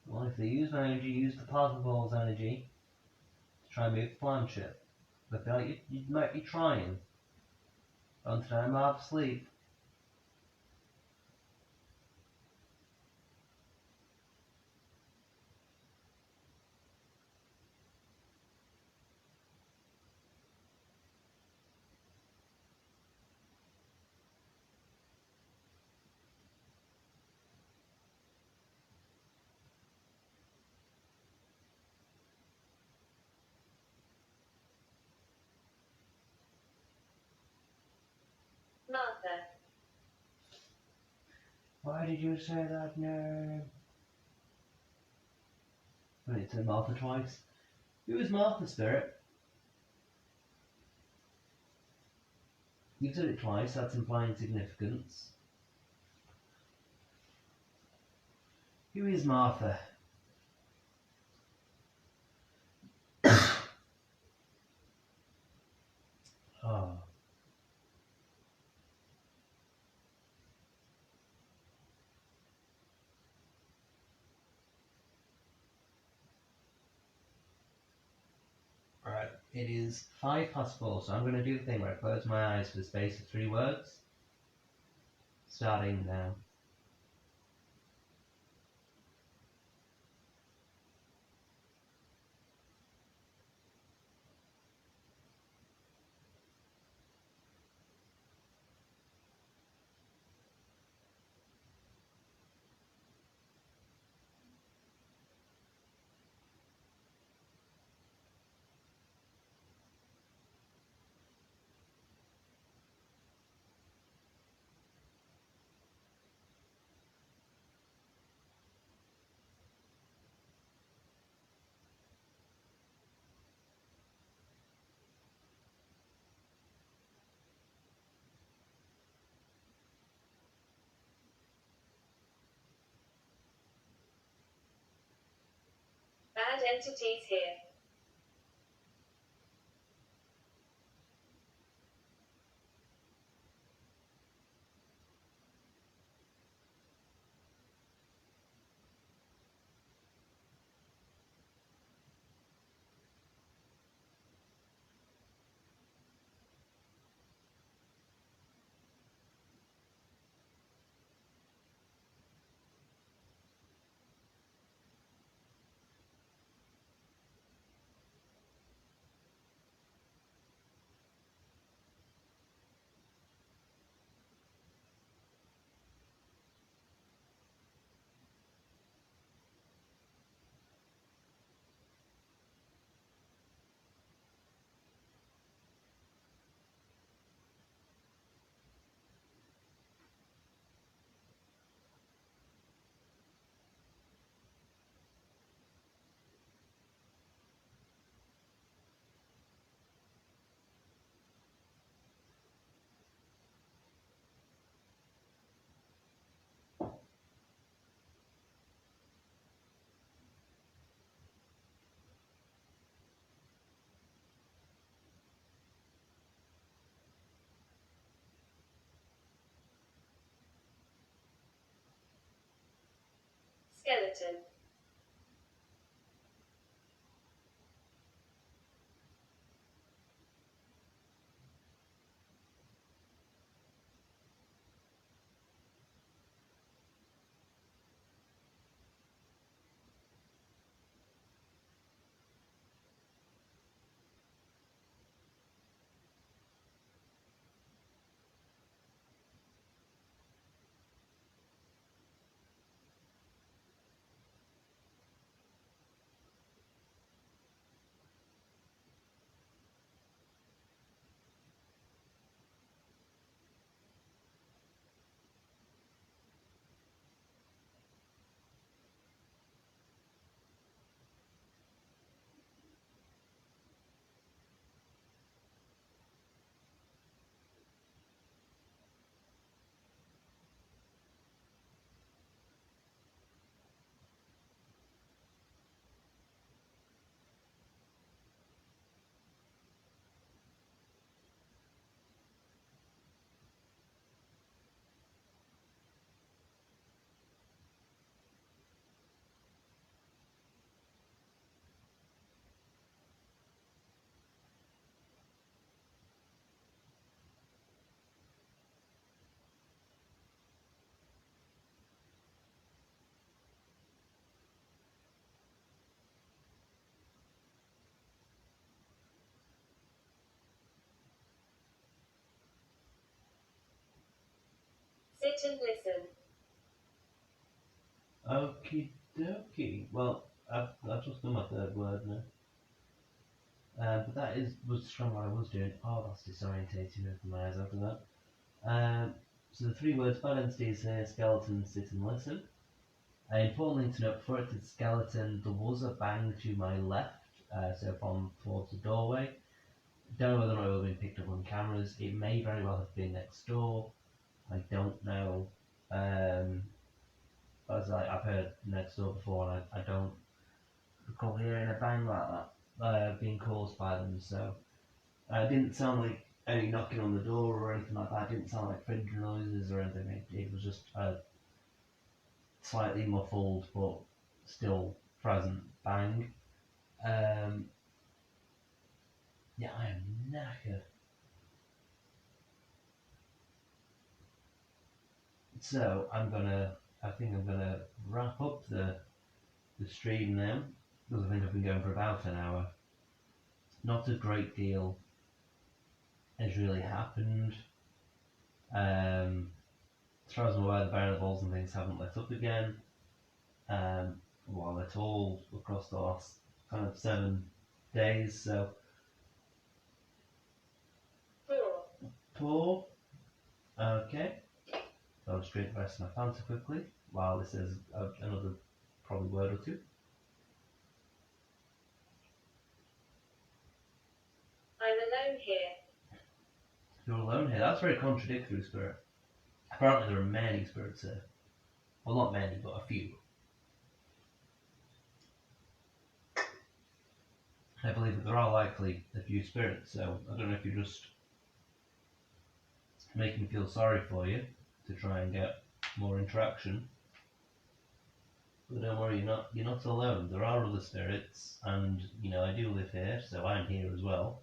A: Well, if they use my energy, use the plasma ball's energy to try and move the planchet. I feel like you might be trying. On time half sleep.
B: Martha.
A: Why did you say that name? I need to say Martha twice. Who is Martha, Spirit? You've said it twice, that's implying significance. Who is Martha? Oh. Right, it is 4:05, so I'm going to do the thing where I close my eyes for the space of 3 words. Starting now.
B: Add entities here. Skeleton. Sit and listen.
A: Okie dokie. Well, I've just done my third word now. But that was from what I was doing. Oh, that's disorientating. Open my eyes after that. So the three words, bad entities here, skeleton, sit and listen. Important thing to note, before it said skeleton, there was a bang to my left, so from towards the doorway. Don't know whether or not it would have been picked up on cameras. It may very well have been next door. I don't know. As I've heard next door before, and I don't recall hearing a bang like that being caused by them. So it didn't sound like any knocking on the door or anything like that. It didn't sound like fridge noises or anything. It was just a slightly muffled but still present bang. Yeah, I am knackered. So I think I'm gonna wrap up the stream now, because I think I've been going for about an hour. Not a great deal has really happened. As far as I'm aware, the variables and things haven't let up again. Well, at all across the last kind of 7 days. So poor. Okay. I'll just drink the rest of my Fanta quickly while this is another probably word or two.
B: I'm alone here.
A: You're alone here. That's very contradictory, Spirit. Apparently there are many spirits here. Well, not many, but a few. I believe that there are likely a few spirits, so I don't know if you're just making me feel sorry for you to try and get more interaction. But don't worry, you're not alone. There are other spirits, and I do live here, so I'm here as well.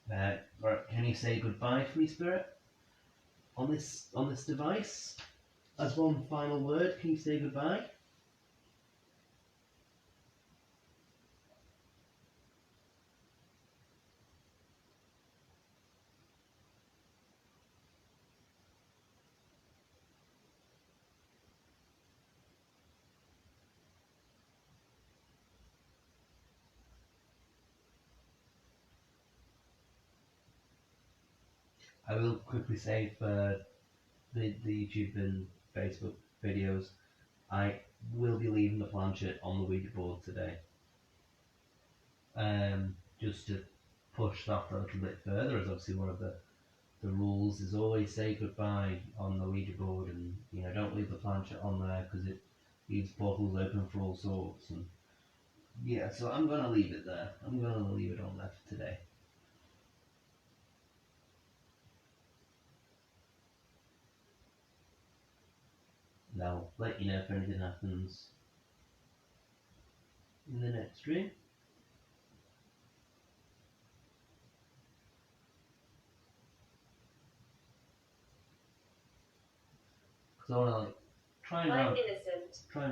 A: Right, can you say goodbye, free spirit, on this device? As one final word, can you say goodbye? I will quickly say for the YouTube and Facebook videos, I will be leaving the planchette on the Ouija board today. Just to push that a little bit further, as obviously one of the rules is always say goodbye on the Ouija board, and don't leave the planchette on there because it leaves portals open for all sorts. And yeah, so I'm gonna leave it there. I'm gonna leave it on there for today. And I'll let you know if anything happens in the next stream. Because I want to try and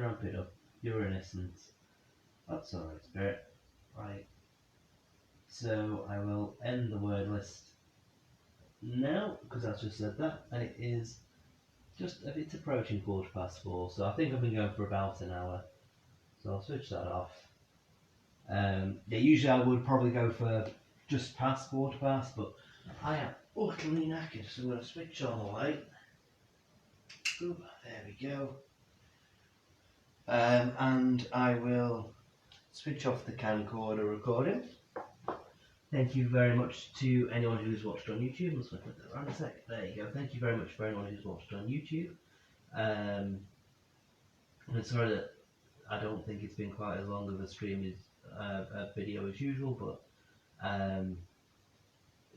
A: ramp it up. You're innocent. That's alright, spirit. Right. So I will end the word list now, because I just said that, and it is it's approaching 4:15, so I think I've been going for about an hour. So I'll switch that off. Yeah, usually I would probably go for just past 4:15, but I am utterly knackered, so I'm going to switch on the light. Oop, there we go. And I will switch off the camcorder recording. Thank you very much to anyone who's watched on YouTube. Let's put that around a sec. There you go. Thank you very much for anyone who's watched on YouTube. I'm sorry that I don't think it's been quite as long of a stream as a video as usual, but I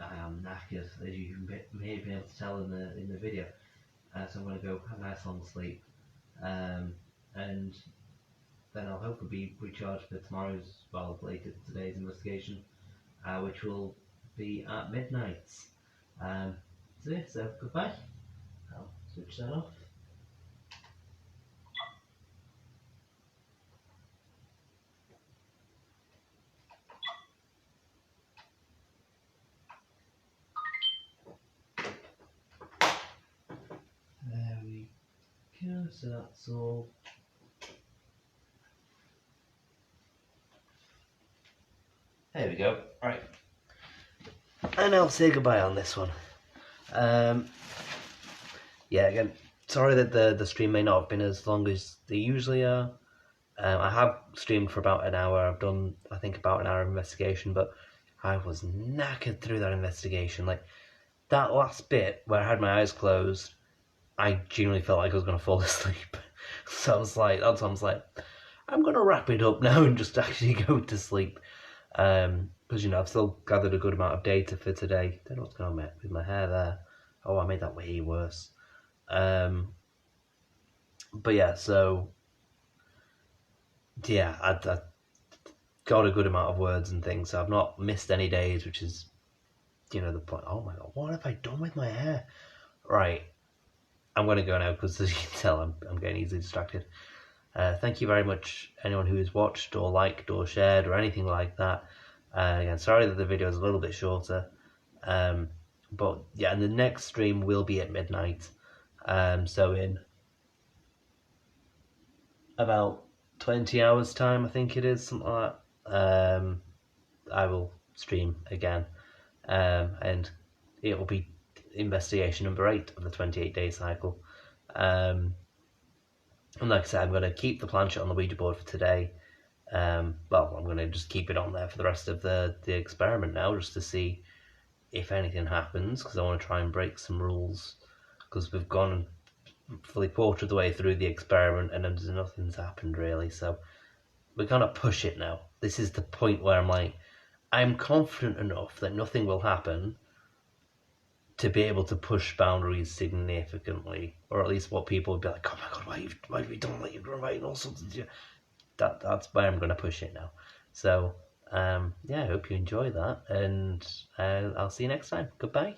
A: am knackered, as you may have been able to tell in the video. So I'm going to go have a nice long sleep, and then I'll hopefully be recharged for tomorrow's, well, later today's investigation, which will be at midnight. So goodbye. I'll switch that off. There we go, so that's all. There we go. Right. And I'll say goodbye on this one. Yeah, again, sorry that the stream may not have been as long as they usually are. I have streamed for about an hour. I've done, I think, about an hour of investigation, but I was knackered through that investigation. Like, that last bit where I had my eyes closed, I genuinely felt like I was going to fall asleep. So I was like, I'm going to wrap it up now and just actually go to sleep. Because I've still gathered a good amount of data for today. Don't know what's going on with my hair there. Oh, I made that way worse. But yeah, so yeah, I got a good amount of words and things, so I've not missed any days, which is the point. Oh my god, what have I done with my hair? Right, I'm going to go now because, as you can tell, I'm getting easily distracted. Thank you very much, anyone who has watched or liked or shared or anything like that. Again, sorry that the video is a little bit shorter. But yeah, and the next stream will be at midnight. So in about 20 hours time, I think it is, something like that, I will stream again. And it will be investigation number 8 of the 28-day cycle. And like I said, I'm going to keep the planchette on the Ouija board for today. Well, I'm going to just keep it on there for the rest of the experiment now, just to see if anything happens, because I want to try and break some rules, because we've gone fully quarter of the way through the experiment and nothing's happened really. So we're gonna push it now. This is the point where I'm like, I'm confident enough that nothing will happen to be able to push boundaries significantly, or at least what people would be like, oh my god, why have you done that? You're writing all sorts of that's where I'm gonna push it now. So yeah, I hope you enjoy that, and I'll see you next time. Goodbye.